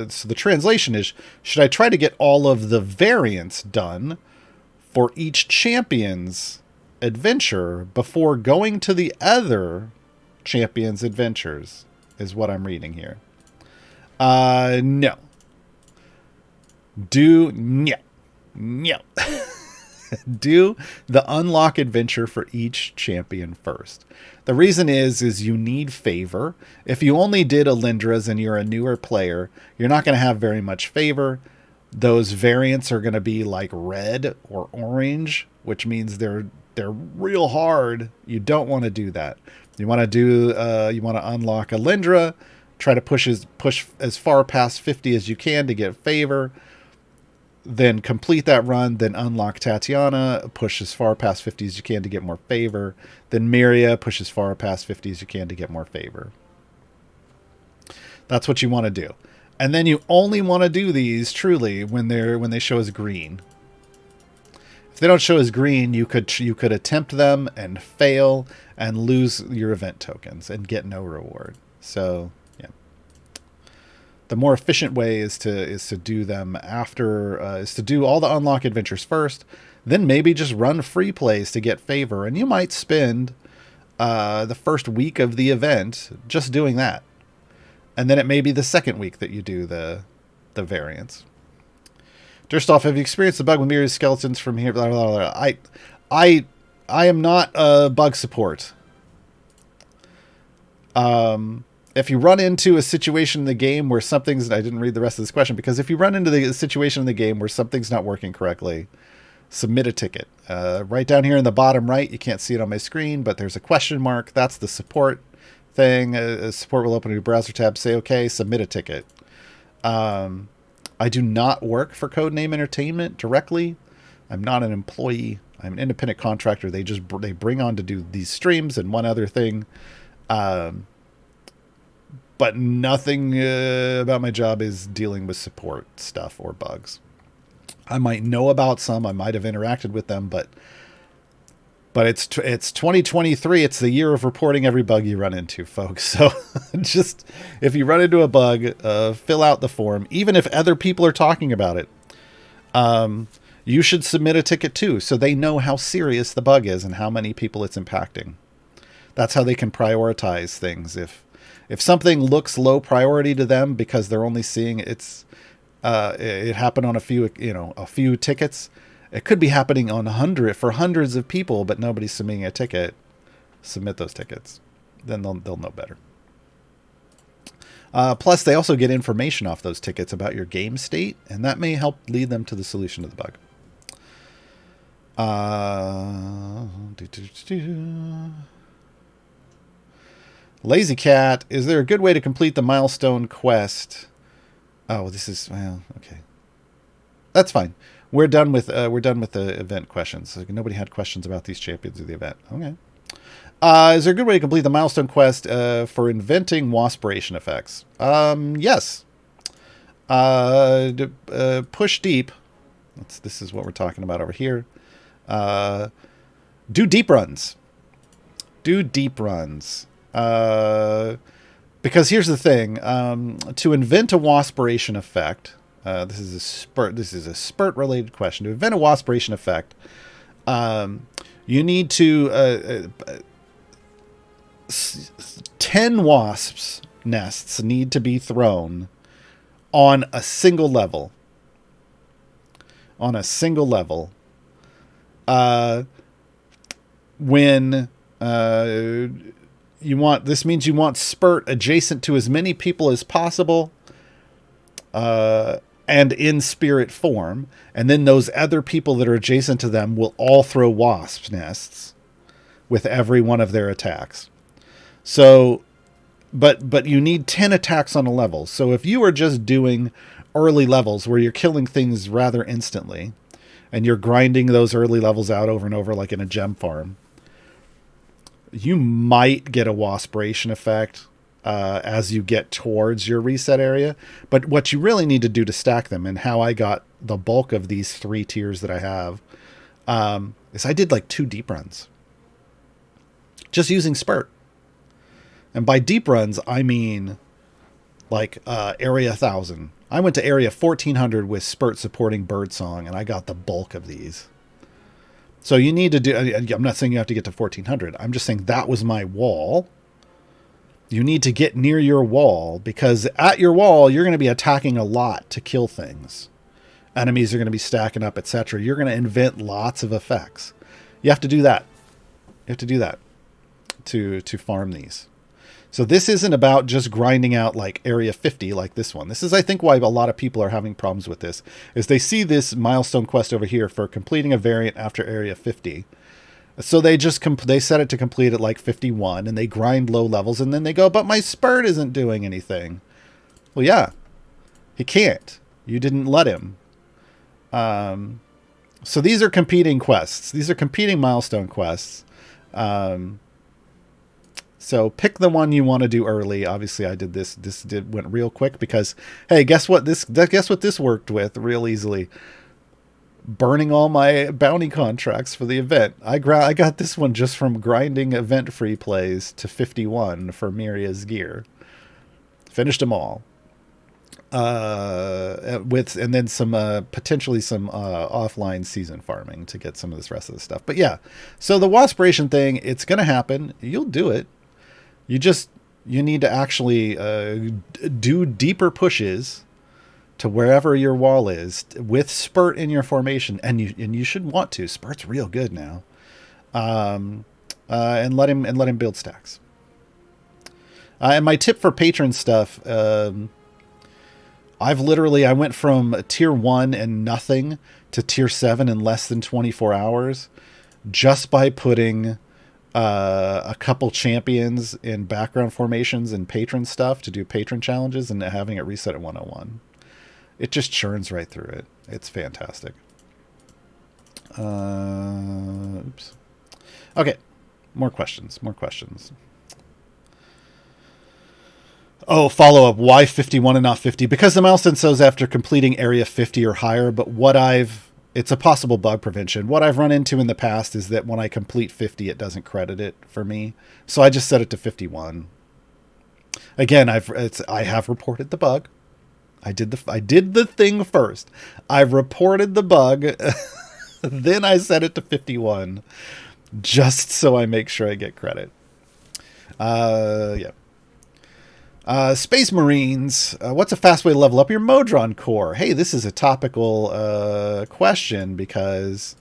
So the translation is, should I try to get all of the variants done for each champion's adventure before going to the other champion's adventures? Is what I'm reading here. No. No. Do the unlock adventure for each champion first. The reason is you need favor. If you only did Alyndra's and you're a newer player, you're not going to have very much favor. Those variants are going to be like red or orange, which means they're real hard. You don't want to do that. You want to unlock Alyndra, try to push as far past 50 as you can to get favor. Then complete that run, then unlock Tatyana, push as far past 50 as you can to get more favor. Then Miria, push as far past 50 as you can to get more favor. That's what you want to do. And then you only want to do these truly when they show as green. If they don't show as green, you could attempt them and fail and lose your event tokens and get no reward. So the more efficient way is to do them after, is to do all the unlock adventures first, then maybe just run free plays to get favor. And you might spend the first week of the event just doing that. And then it may be the second week that you do the variants. Durstoff, have you experienced the bug with Miria's skeletons from here? Blah, blah, blah. I am not a bug support. If you run into a situation in the game where something's... I didn't read the rest of this question, because if you run into the situation in the game where something's not working correctly, submit a ticket. Right down here in the bottom right, you can't see it on my screen, but there's a question mark. That's the support thing. Support will open a new browser tab. Say, okay, submit a ticket. I do not work for Codename Entertainment directly. I'm not an employee. I'm an independent contractor. They bring on to do these streams and one other thing. But nothing about my job is dealing with support stuff or bugs. I might know about some. I might have interacted with them, but it's 2023. It's the year of reporting every bug you run into, folks. So just if you run into a bug, fill out the form. Even if other people are talking about it, you should submit a ticket too, so they know how serious the bug is and how many people it's impacting. That's how they can prioritize things. If something looks low priority to them because they're only seeing it happened on a few tickets, it could be happening on hundreds of people, but nobody's submitting a ticket. Submit those tickets, then they'll know better. Plus, they also get information off those tickets about your game state, and that may help lead them to the solution to the bug. Lazy Cat, is there a good way to complete the milestone quest? Oh, this is, well, okay. That's fine. We're done with the event questions. So nobody had questions about these champions of the event. Okay. Is there a good way to complete the milestone quest for inventing waspiration effects? Yes. Push deep. This is what we're talking about over here. Do deep runs. Because here's the thing, to invent a waspiration effect, this is a spurt related question. To invent a waspiration effect, you need to 10 wasps nests need to be thrown on a single level. When this means you want spurt adjacent to as many people as possible, and in spirit form, and then those other people that are adjacent to them will all throw wasp nests with every one of their attacks. So, but you need 10 attacks on a level. So if you are just doing early levels where you're killing things rather instantly, and you're grinding those early levels out over and over like in a gem farm, you might get a waspiration effect. as you get towards your reset area. But what you really need to do to stack them, and how I got the bulk of these 3 tiers that I have, is I did like 2 deep runs. Just using Spurt. And by deep runs, I mean like area 1000. I went to area 1400 with Spurt supporting Birdsong, and I got the bulk of these. So you need to do, I'm not saying you have to get to 1400. I'm just saying that was my wall. You need to get near your wall, because at your wall, you're going to be attacking a lot to kill things. Enemies are going to be stacking up, etc. You're going to invent lots of effects. You have to do that. You have to do that to farm these. So this isn't about just grinding out like area 50 like this one. This is, I think, why a lot of people are having problems with this, is they see this milestone quest over here for completing a variant after area 50. So they just they set it to complete at like 51, and they grind low levels, and then they go, but my Spurt isn't doing anything. Well, yeah, he can't. You didn't let him. So these are competing quests. These are competing milestone quests. So pick the one you want to do early. Obviously, I did this. Went real quick because, hey, guess what this worked with real easily. Burning all my bounty contracts for the event. I got this one just from grinding event free plays to 51 for Miria's gear. Finished them all. And then some potentially some offline season farming to get some of this rest of the stuff. But yeah, so the Waspiration thing, it's going to happen. You'll do it. You need to actually do deeper pushes to wherever your wall is with Spurt in your formation, and you should want to. Spurt's real good now, and let him build stacks. And my tip for patron stuff, I went from tier 1 and nothing to tier 7 in less than 24 hours, just by putting a couple champions in background formations and patron stuff to do patron challenges and having it reset at 101. It just churns right through it. It's fantastic. Oops. Okay. More questions. Oh, follow up. Why 51 and not 50? Because the milestone says after completing area 50 or higher, but it's a possible bug prevention. What I've run into in the past is that when I complete 50, it doesn't credit it for me. So I just set it to 51. Again, I have reported the bug. I did the thing first. I've reported the bug. Then I set it to 51 just so I make sure I get credit. Yeah. Space Marines, what's a fast way to level up your Modron core? Hey, this is a topical question, because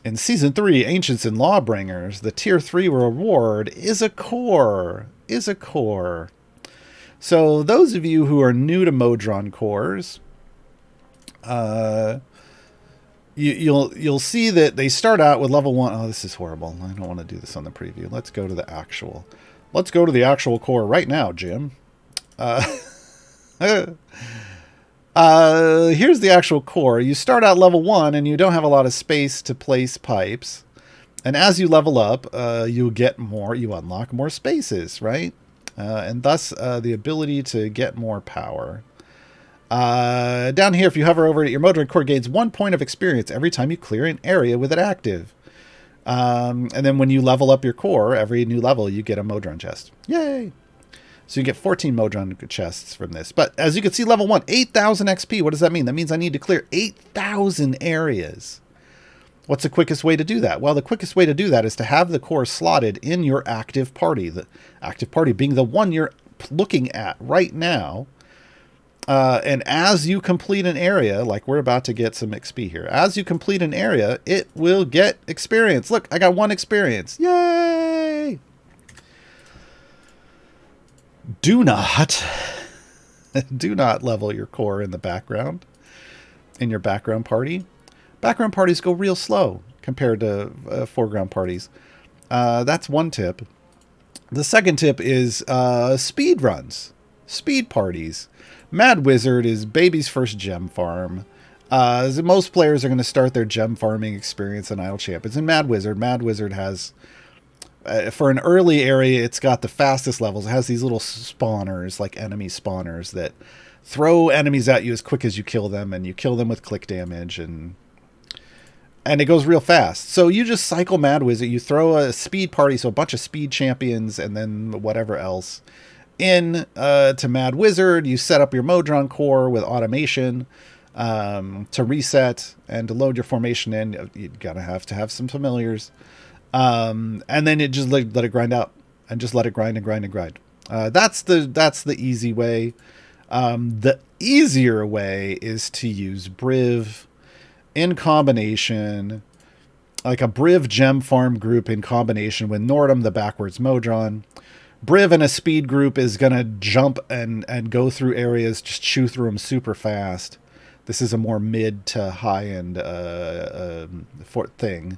in Season 3, Ancients and Lawbringers, the Tier 3 reward is a core. So those of you who are new to Modron cores, you'll see that they start out with level 1. Oh, this is horrible. I don't want to do this on the preview. Let's go to the actual core right now, Jim. Here's the actual core. You start out level 1 and you don't have a lot of space to place pipes. And as you level up, you unlock more spaces, right? And thus the ability to get more power. Down here, if you hover over it, your Modron core gains 1 point of experience every time you clear an area with it active. And then when you level up your core, every new level, you get a Modron chest. Yay! So you get 14 Modron chests from this. But as you can see, level 1, 8,000 XP. What does that mean? That means I need to clear 8,000 areas. What's the quickest way to do that? Well, the quickest way to do that is to have the core slotted in your active party. The active party being the one you're looking at right now. And as you complete an area, like we're about to get some XP here. As you complete an area, it will get experience. Look, I got 1 experience. Yay! Do not level your core in the background, in your background party. Background parties go real slow compared to foreground parties. That's one tip. The second tip is speed runs, speed parties. Mad Wizard is baby's first gem farm. Most players are going to start their gem farming experience in Idle Champions. And Mad Wizard has For an early area, it's got the fastest levels. It has these little spawners, like enemy spawners, that throw enemies at you as quick as you kill them, and you kill them with click damage, and it goes real fast. So you just cycle Mad Wizard. You throw a speed party, so a bunch of speed champions, and then whatever else in to Mad Wizard. You set up your Modron core with automation to reset and to load your formation in. You gotta have to have some familiars. And then it just let it grind out, and just let it grind and grind and grind. That's the easy way. The easier way is to use Briv in combination, like a Briv gem farm group in combination with Nordum, the backwards Modron. Briv in a speed group is gonna jump and go through areas, just chew through them super fast. This is a more mid to high end thing.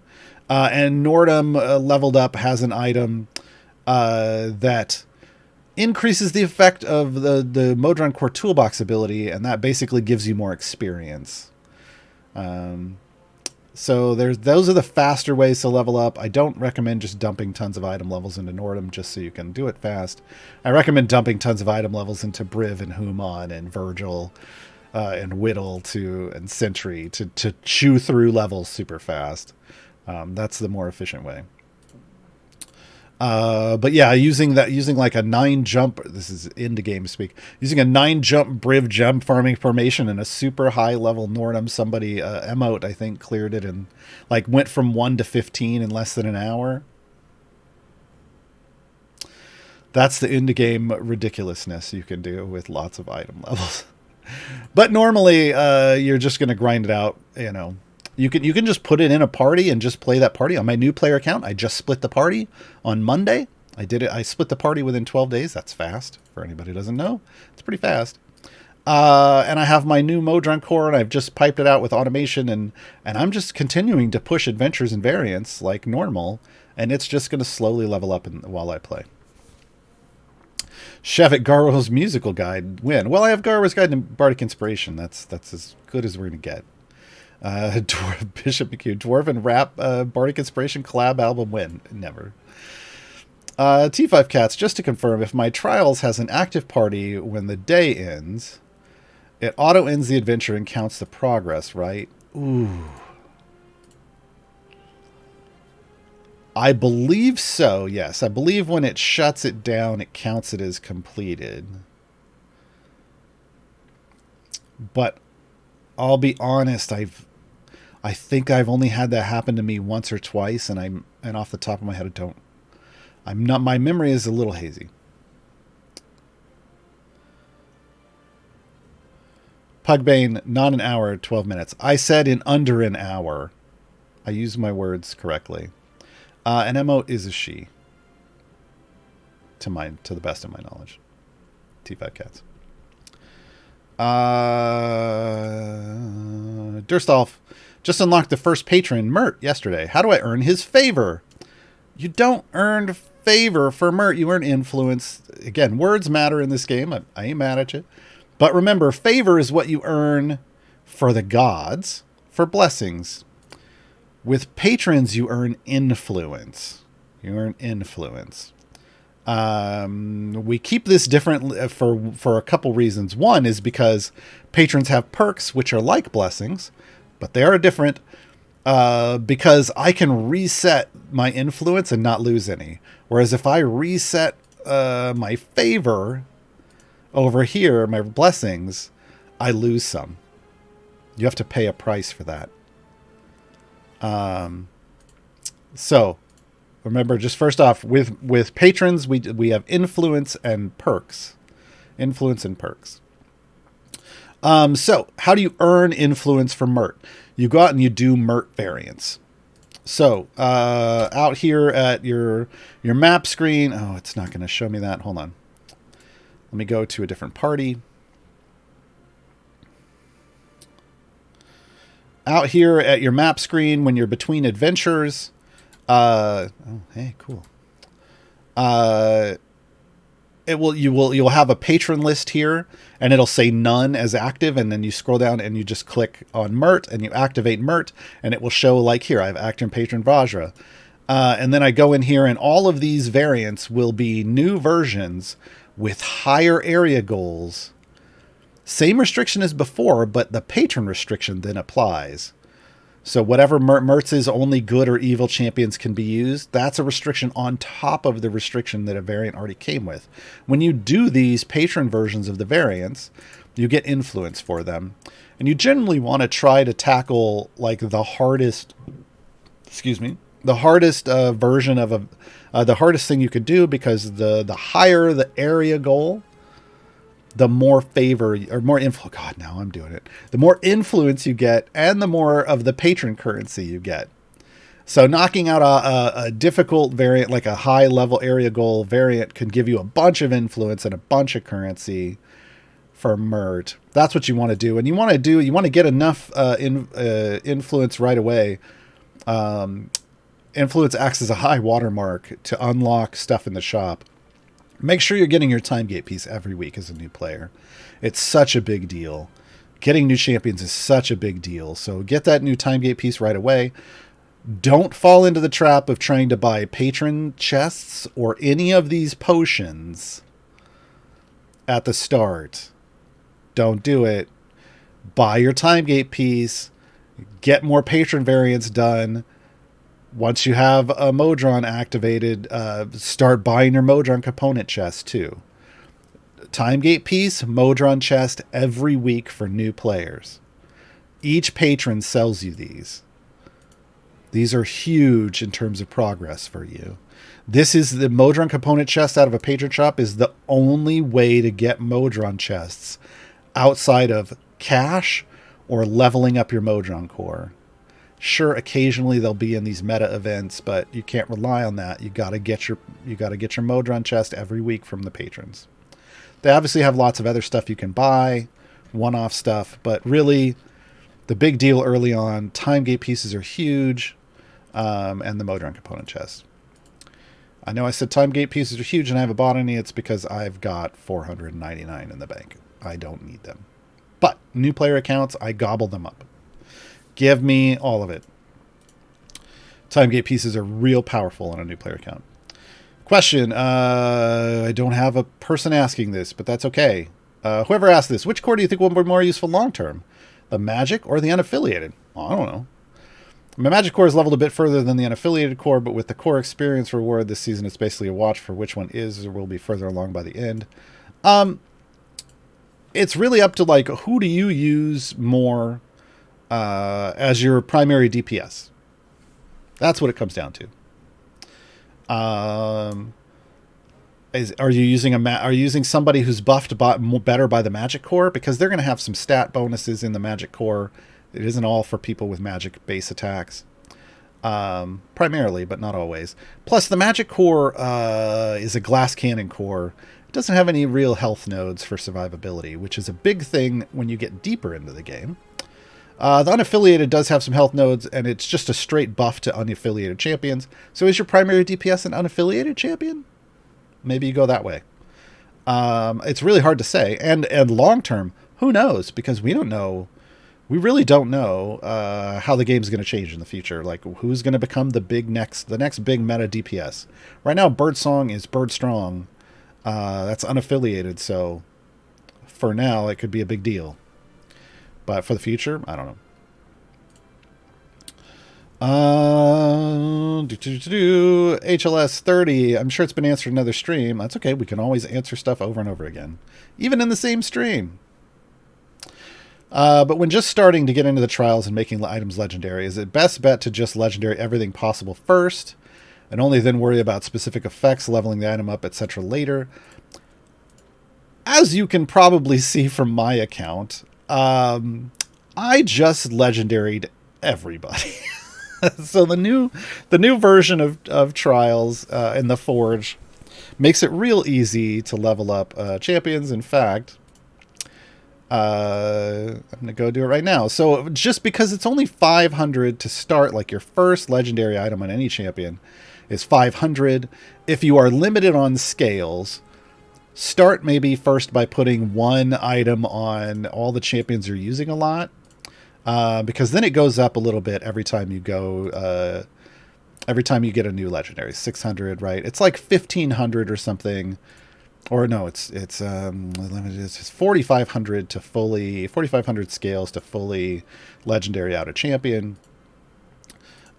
And Nordum, leveled up, has an item that increases the effect of the Modron Core Toolbox ability, and that basically gives you more experience. So those are the faster ways to level up. I don't recommend just dumping tons of item levels into Nordum just so you can do it fast. I recommend dumping tons of item levels into Briv and Human and Virgil and Whittle and Sentry to chew through levels super fast. That's the more efficient way. But yeah, using like a 9 jump, this is into game speak, using a 9 jump Briv gem farming formation in a super high level Nordum, somebody, Emote, I think, cleared it and like went from 1 to 15 in less than an hour. That's the into game ridiculousness you can do with lots of item levels. But normally, you're just going to grind it out, you know. You can just put it in a party and just play that party. On my new player account, I just split the party on Monday. I split the party within 12 days. That's fast. For anybody who doesn't know, it's pretty fast. And I have my new Modron core, and I've just piped it out with automation, and I'm just continuing to push adventures and variants like normal, and it's just going to slowly level up while I play. Chef at Gaarwarr's musical guide win. Well, I have Gaarwarr's guide and Bardic Inspiration. That's as good as we're going to get. Bishop McHugh, Dwarven Rap Bardic Inspiration collab album win. Never. T5 Cats, just to confirm, if my Trials has an active party when the day ends, it auto ends the adventure and counts the progress, right? Ooh. I believe so, yes. I believe when it shuts it down, it counts it as completed. But I'll be honest, I think I've only had that happen to me once or twice, and off the top of my head, my memory is a little hazy. Pugbane, not an hour, 12 minutes. I said in under an hour. I used my words correctly. An emote is a she. To the best of my knowledge. T5 Cats. Durstolf just unlocked the first patron, Mert, yesterday. How do I earn his favor? You don't earn favor for Mert. You earn influence. Again, words matter in this game. I ain't mad at you. But remember, favor is what you earn for the gods, for blessings. With patrons, you earn influence. We keep this different for a couple reasons. One is because patrons have perks, which are like blessings, but they are different, because I can reset my influence and not lose any. Whereas if I reset my favor over here, my blessings, I lose some. You have to pay a price for that. So remember, just first off, with patrons, we have influence and perks. So how do you earn influence from Mert? You go out and you do Mert variants. So out here at your map screen, oh, it's not going to show me that. Hold on. Let me go to a different party. Out here at your map screen, when you're between adventures, oh, hey, cool. You'll have a patron list here, and it'll say none as active, and then you scroll down and you just click on Mert and you activate Mert, and it will show like here, I have actor and patron Vajra. And then I go in here, and all of these variants will be new versions with higher area goals. Same restriction as before, but the patron restriction then applies. So whatever Mertz's only good or evil champions can be used, that's a restriction on top of the restriction that a variant already came with. When you do these patron versions of the variants, you get influence for them. And you generally want to try to tackle like the hardest, the hardest version of the hardest thing you could do, because the higher the area goal, the more favor or more influence. God, now I'm doing it. The more influence you get, and the more of the patron currency you get. So knocking out a difficult variant, like a high level area goal variant, can give you a bunch of influence and a bunch of currency for Mert. That's what you want to do. And you want to get enough influence right away. Influence acts as a high watermark to unlock stuff in the shop. Make sure you're getting your time gate piece every week as a new player. It's such a big deal. Getting new champions is such a big deal. So get that new time gate piece right away. Don't fall into the trap of trying to buy patron chests or any of these potions at the start. Don't do it. Buy your time gate piece. Get more patron variants done. Once you have a Modron activated, start buying your Modron component chest too. Time gate piece, Modron chest every week for new players. Each patron sells you these. These are huge in terms of progress for you. This is the Modron component chest out of a patron shop is the only way to get Modron chests outside of cash or leveling up your Modron core. Sure, occasionally they'll be in these meta events, but you can't rely on that. You got to get your Modron chest every week from the patrons. They obviously have lots of other stuff you can buy, one-off stuff, but really the big deal early on, time gate pieces are huge, and the Modron component chest. I know I said time gate pieces are huge and I haven't bought any. It's because I've got 499 in the bank. I don't need them. But new player accounts, I gobble them up. Give me all of it. Time gate pieces are real powerful on a new player account. Question. I don't have a person asking this, but that's okay. Whoever asked this, which core do you think will be more useful long term? The magic or the unaffiliated? Oh, I don't know. My magic core is leveled a bit further than the unaffiliated core, but with the core experience reward this season, it's basically a watch for which one is or will be further along by the end. It's really up to like, who do you use more as your primary DPS? That's what it comes down to. Are you using somebody who's buffed better by the magic core? Because they're going to have some stat bonuses in the magic core. It isn't all for people with magic base attacks. Primarily, but not always. Plus, the magic core is a glass cannon core. It doesn't have any real health nodes for survivability, which is a big thing when you get deeper into the game. The unaffiliated does have some health nodes, and it's just a straight buff to unaffiliated champions. So is your primary DPS an unaffiliated champion? Maybe you go that way. It's really hard to say. And long term, who knows? Because we don't know. We really don't know how the game's going to change in the future. Like, who's going to become the next big meta DPS? Right now, Birdsong is Bird Strong. That's unaffiliated, so for now, it could be a big deal. But for the future, I don't know. HLS 30. I'm sure it's been answered in another stream. That's okay. We can always answer stuff over and over again, even in the same stream. But when just starting to get into the trials and making items legendary, is it best bet to just legendary everything possible first, and only then worry about specific effects, leveling the item up, etc. later? As you can probably see from my account, I just legendaried everybody. So the new version of Trials in the Forge makes it real easy to level up champions. In fact, I'm going to go do it right now. So just because it's only 500 to start, like your first legendary item on any champion is 500. If you are limited on scales, start maybe first by putting one item on all the champions you're using a lot. Because then it goes up a little bit every time you go every time you get a new legendary. 600, right? It's like 1500 or something. Or no, it's limited. It's 4500 to fully 4500 scales to fully legendary out of champion.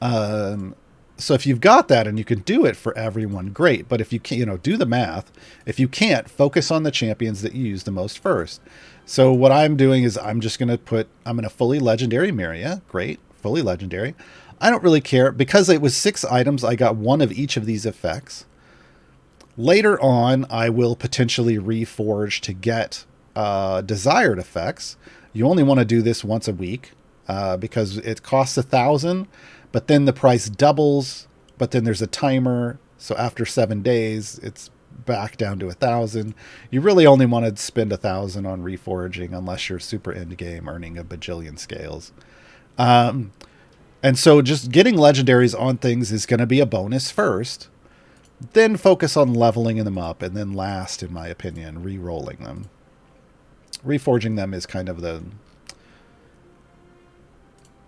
So if you've got that and you can do it for everyone, great. But if you can't, do the math. If you can't, focus on the champions that you use the most first. So what I'm doing is I'm going to fully legendary Miria. Great. Fully legendary. I don't really care because it was 6 items. I got 1 of each of these effects. Later on, I will potentially reforge to get desired effects. You only want to do this once a week because it costs 1,000, but then the price doubles, but then there's a timer. So after 7 days, it's back down to 1,000. You really only want to spend 1,000 on reforging unless you're super end game earning a bajillion scales. And so just getting legendaries on things is going to be a bonus first. Then focus on leveling them up, and then last, in my opinion, re-rolling them. Reforging them is kind of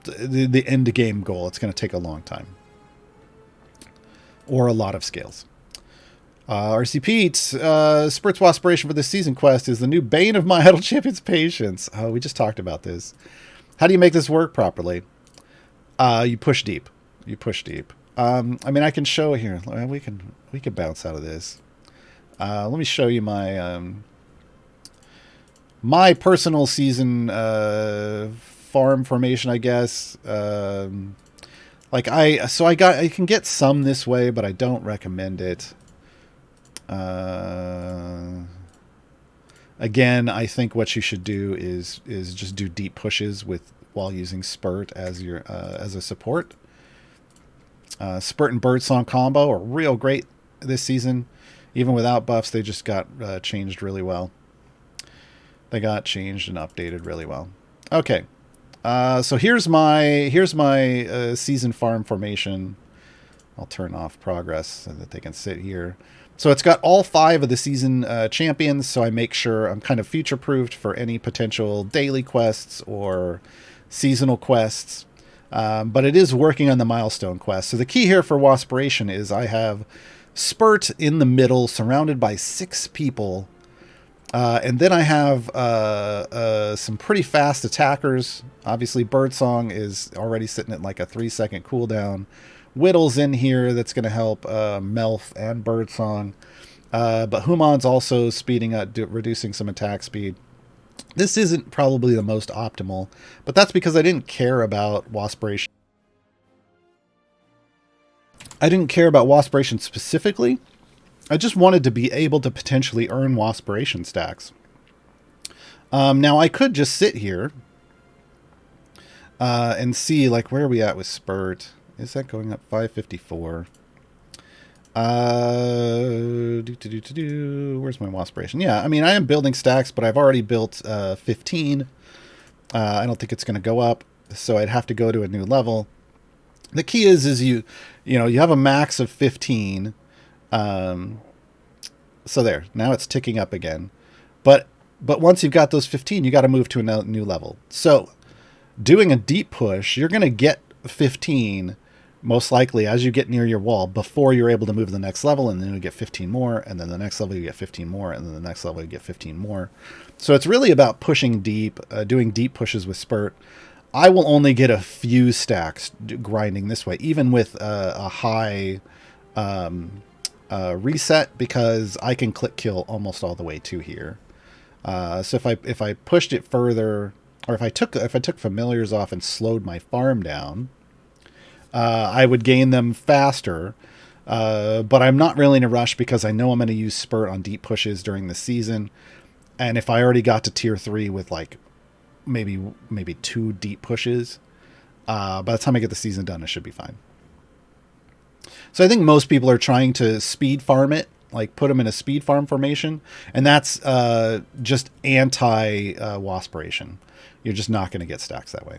the end game goal. It's going to take a long time. Or a lot of scales. RC Pete, Spurt's aspiration for this season quest is the new bane of my idle champion's patience. Oh, we just talked about this. How do you make this work properly? You push deep. I mean, I can show here. We can bounce out of this. Let me show you my my personal season farm formation, I guess. I can get some this way, but I don't recommend it. Again, I think what you should do is just do deep pushes while using Spurt as your as a support. Spurt and Birdsong combo are real great this season. Even without buffs, they just got changed really well. They got changed and updated really well. Okay, so here's my season farm formation. I'll turn off progress so that they can sit here. So it's got all 5 of the season champions, so I make sure I'm kind of future-proofed for any potential daily quests or seasonal quests. But it is working on the milestone quest. So the key here for Waspiration is I have Spurt in the middle, surrounded by 6 people. And then I have some pretty fast attackers. Obviously, Birdsong is already sitting at like a 3-second cooldown. Whittle's in here that's going to help Melf and Birdsong. But Humon's also speeding up, reducing some attack speed. This isn't probably the most optimal, but that's because I didn't care about Waspiration. I didn't care about Waspiration specifically. I just wanted to be able to potentially earn Waspiration stacks. Now, I could just sit here and see, like, where are we at with Spurt? Is that going up 554? Where's my Waspiration? Yeah, I mean, I am building stacks, but I've already built 15. I don't think it's going to go up, so I'd have to go to a new level. The key is you have a max of 15. So there, now it's ticking up again. But once you've got those 15, you got to move to a new level. So doing a deep push, you're going to get 15 most likely as you get near your wall before you're able to move to the next level, and then you get 15 more, and then the next level you get 15 more, and then the next level you get 15 more. So it's really about pushing deep, doing deep pushes with Spurt. I will only get a few stacks grinding this way, even with a high reset, because I can click kill almost all the way to here. So if I pushed it further, or if I took familiars off and slowed my farm down, I would gain them faster. But I'm not really in a rush because I know I'm going to use Spurt on deep pushes during the season. And if I already got to tier 3 with like maybe 2 deep pushes, by the time I get the season done, it should be fine. So I think most people are trying to speed farm it, like put them in a speed farm formation. And that's just anti-Waspiration. You're just not going to get stacks that way.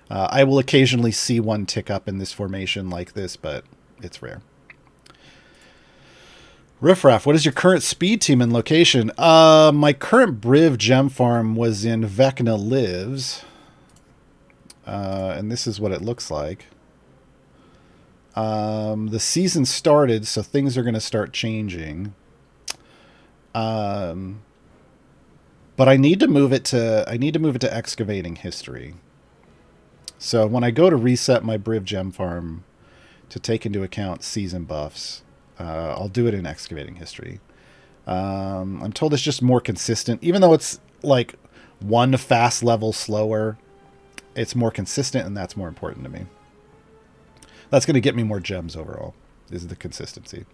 I will occasionally see one tick up in this formation like this, but it's rare. Riffraff, what is your current speed team and location? My current Briv gem farm was in Vecna Lives. And this is what it looks like. The season started, so things are going to start changing. But I need to move it to excavating history. So when I go to reset my Briv Gem Farm to take into account season buffs, I'll do it in excavating history. I'm told it's just more consistent, even though it's like one fast level slower. It's more consistent, and that's more important to me. That's going to get me more gems overall, is the consistency.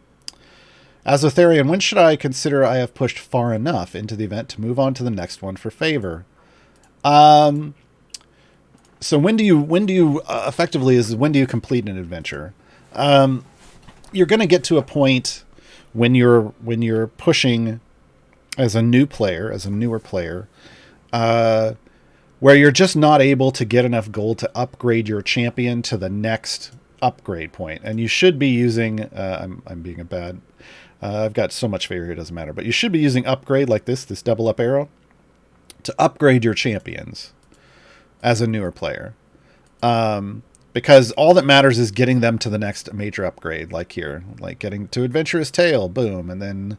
Azotharian, when should I consider I have pushed far enough into the event to move on to the next one for favor? So when do you effectively when do you complete an adventure? You're going to get to a point when you're pushing as a newer player, where you're just not able to get enough gold to upgrade your champion to the next upgrade point. And you should be using, I'm being a bad, I've got so much favor here, it doesn't matter, but you should be using upgrade like this double up arrow to upgrade your champions as a newer player. Because all that matters is getting them to the next major upgrade, like here, like getting to Adventurous Tale, boom, and then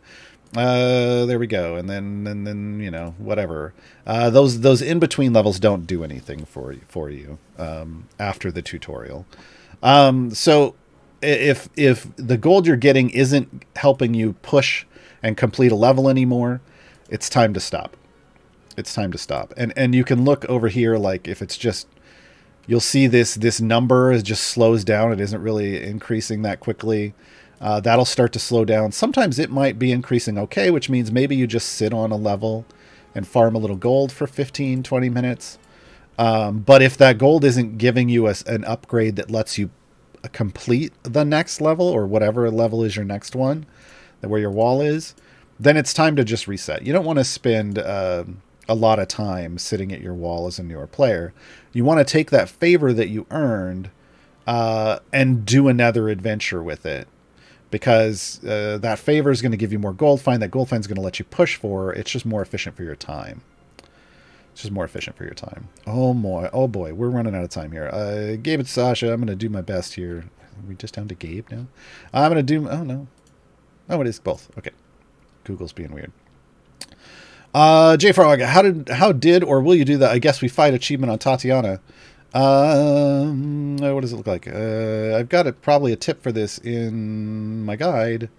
there we go, and then you know, whatever. Those in between levels don't do anything for you after the tutorial. So if the gold you're getting isn't helping you push and complete a level anymore, it's time to stop. It's time to stop. And you can look over here, like if it's just, you'll see this number is just slows down. It isn't really increasing that quickly. That'll start to slow down. Sometimes it might be increasing okay, which means maybe you just sit on a level and farm a little gold for 15, 20 minutes. But if that gold isn't giving you an upgrade that lets you complete the next level, or whatever level is your next one, where your wall is, then it's time to just reset. You don't want to spend a lot of time sitting at your wall as a newer player. You want to take that favor that you earned and do another adventure with it, because that favor is going to give you more gold find. That gold find is going to let you push for. It's just more efficient for your time. It's just more efficient for your time. Oh boy, we're running out of time here. Gabe and Sasha, I'm going to do my best here. Are we just down to Gabe now? I'm going to do, oh no. Oh, it is both. Okay. Google's being weird. J Frog, how did or will you do that? I guess we fight achievement on Tatyana. What does it look like? I've got probably a tip for this in my guide.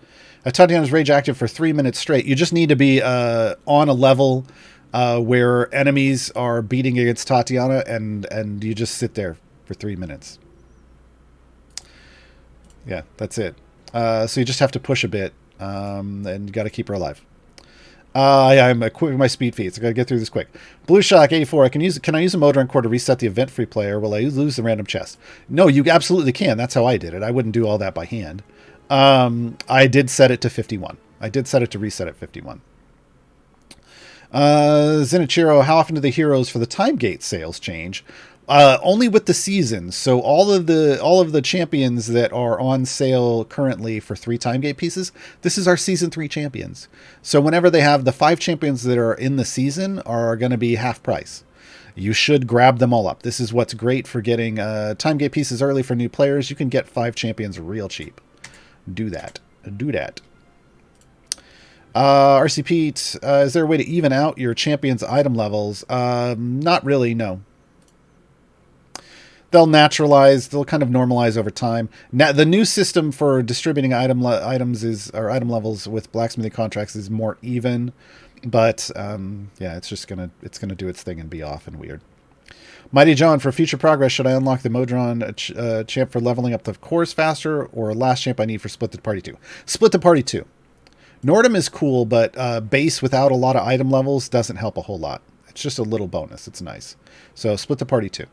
Tatyana's rage active for 3 minutes straight. You just need to be on a level where enemies are beating against Tatyana, and you just sit there for 3 minutes. Yeah, that's it. So you just have to push a bit, and you got to keep her alive. I'm equipping my speed feats. I got to get through this quick. Blue Shock 84. Can I use a Modron core to reset the event free player? Will I lose the random chest? No, you absolutely can. That's how I did it. I wouldn't do all that by hand. I did set it to 51. I did set it to reset at 51. Zenichiro, how often do the heroes for the time gate sales change? Only with the season. So all of the champions that are on sale currently for 3 time gate pieces, this is our season 3 champions. So whenever they have the 5 champions that are in the season are going to be half price. You should grab them all up. This is what's great for getting time gate pieces early for new players. You can get 5 champions real cheap. Do that. Do that. RC Pete, is there a way to even out your champions' item levels? Not really, no. They'll naturalize. They'll kind of normalize over time. Now, the new system for distributing item levels with blacksmithing contracts is more even, but yeah, it's gonna do its thing and be off and weird. Mighty John, for future progress, should I unlock the Modron champ for leveling up the cores faster, or last champ I need for Split the Party 2? Split the Party 2. Nordum is cool, but base without a lot of item levels doesn't help a whole lot. It's just a little bonus. It's nice. So Split the Party 2.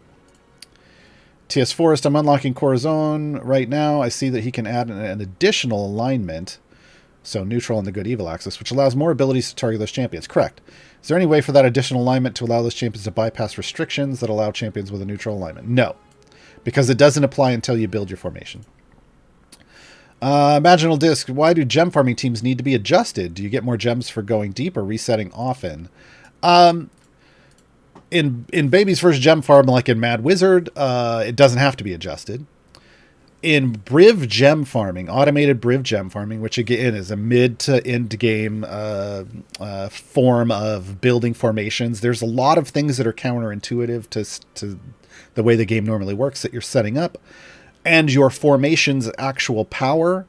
TS Forest, I'm unlocking Corazon right now. I see that he can add an additional alignment, so neutral on the good evil axis, which allows more abilities to target those champions. Correct. Is there any way for that additional alignment to allow those champions to bypass restrictions that allow champions with a neutral alignment? No, because it doesn't apply until you build your formation. Imaginal Disc, why do gem farming teams need to be adjusted? Do you get more gems for going deep or resetting often? In Baby's first gem farm, like in Mad Wizard, it doesn't have to be adjusted. in Briv gem farming, automated Briv gem farming, which again is a mid to end game form of building formations, there's a lot of things that are counterintuitive to the way the game normally works that you're setting up, and your formation's actual power.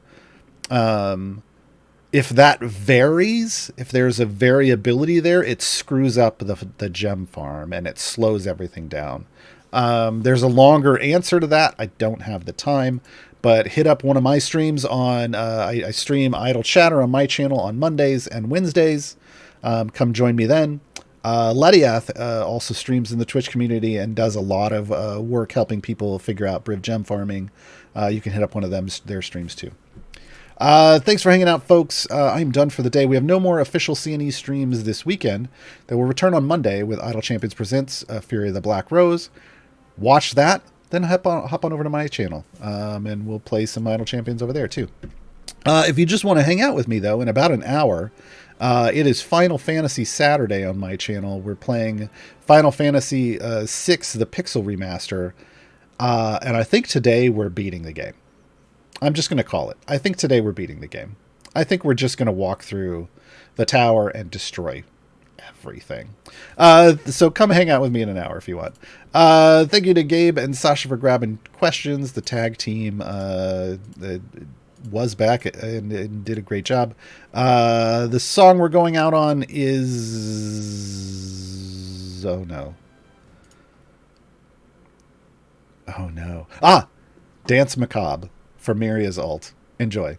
If that varies, if there's a variability there, it screws up the gem farm and it slows everything down. There's a longer answer to that. I don't have the time, but hit up one of my streams on, I stream Idle Chatter on my channel on Mondays and Wednesdays. Come join me then. Lediath also streams in the Twitch community and does a lot of work helping people figure out Briv gem farming. You can hit up one of their streams too. Thanks for hanging out, folks. I'm done for the day. We have no more official CNE streams this weekend. That will return on Monday with Idle Champions Presents Fury of the Black Rose. Watch that, then hop on over to my channel, and we'll play some Idle Champions over there too. If you just want to hang out with me, though, in about an hour, it is Final Fantasy Saturday on my channel. We're playing Final Fantasy VI, the Pixel Remaster, and I think today we're beating the game. I'm just going to call it. I think today we're beating the game. I think we're just going to walk through the tower and destroy everything. So come hang out with me in an hour if you want. Thank you to Gabe and Sasha for grabbing questions. The tag team was back and did a great job. The song we're going out on is... Oh, no. Oh, no. Dance Macabre for Miria's ult. Enjoy.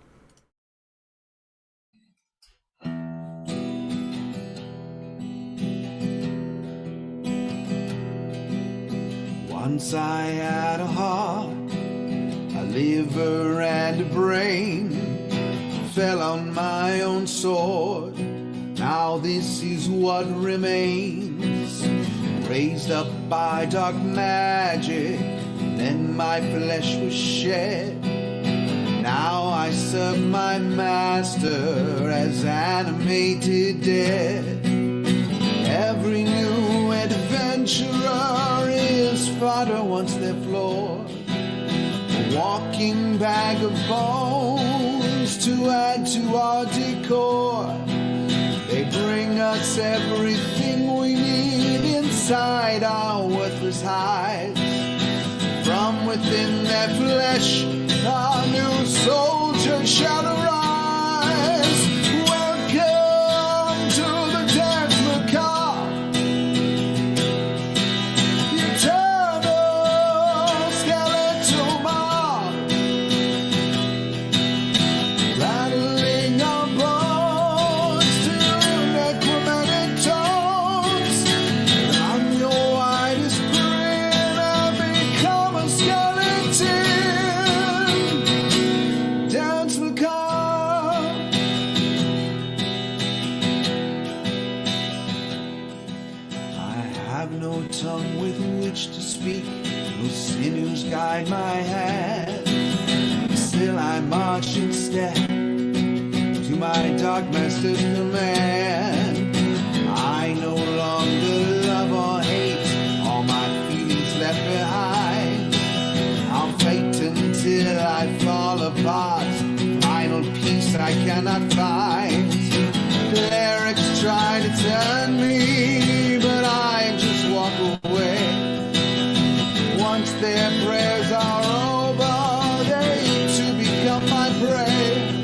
Once I had a heart, a liver and a brain, fell on my own sword. Now this is what remains, raised up by dark magic, then my flesh was shed. Now I serve my master as animated dead. Every new adventurer is fodder once they're floored, a walking bag of bones to add to our decor. They bring us everything we need inside our worthless hides. From within their flesh, our new soldiers shall arise. Welcome to the dance macabre, the eternal skeletal mob, rattling our bones to necromantic tones. I'm your widest grin, I've become a skeleton. Dance macabre. I have no tongue with which to speak, no sinews guide my hand. Still I march in step to my dark master's command. I no longer love or hate, all my feelings left behind. I'll fight until I fall apart, final peace I cannot find. Clerics try to turn me, but I just walk away. Once their prayers are over, they too become my prey.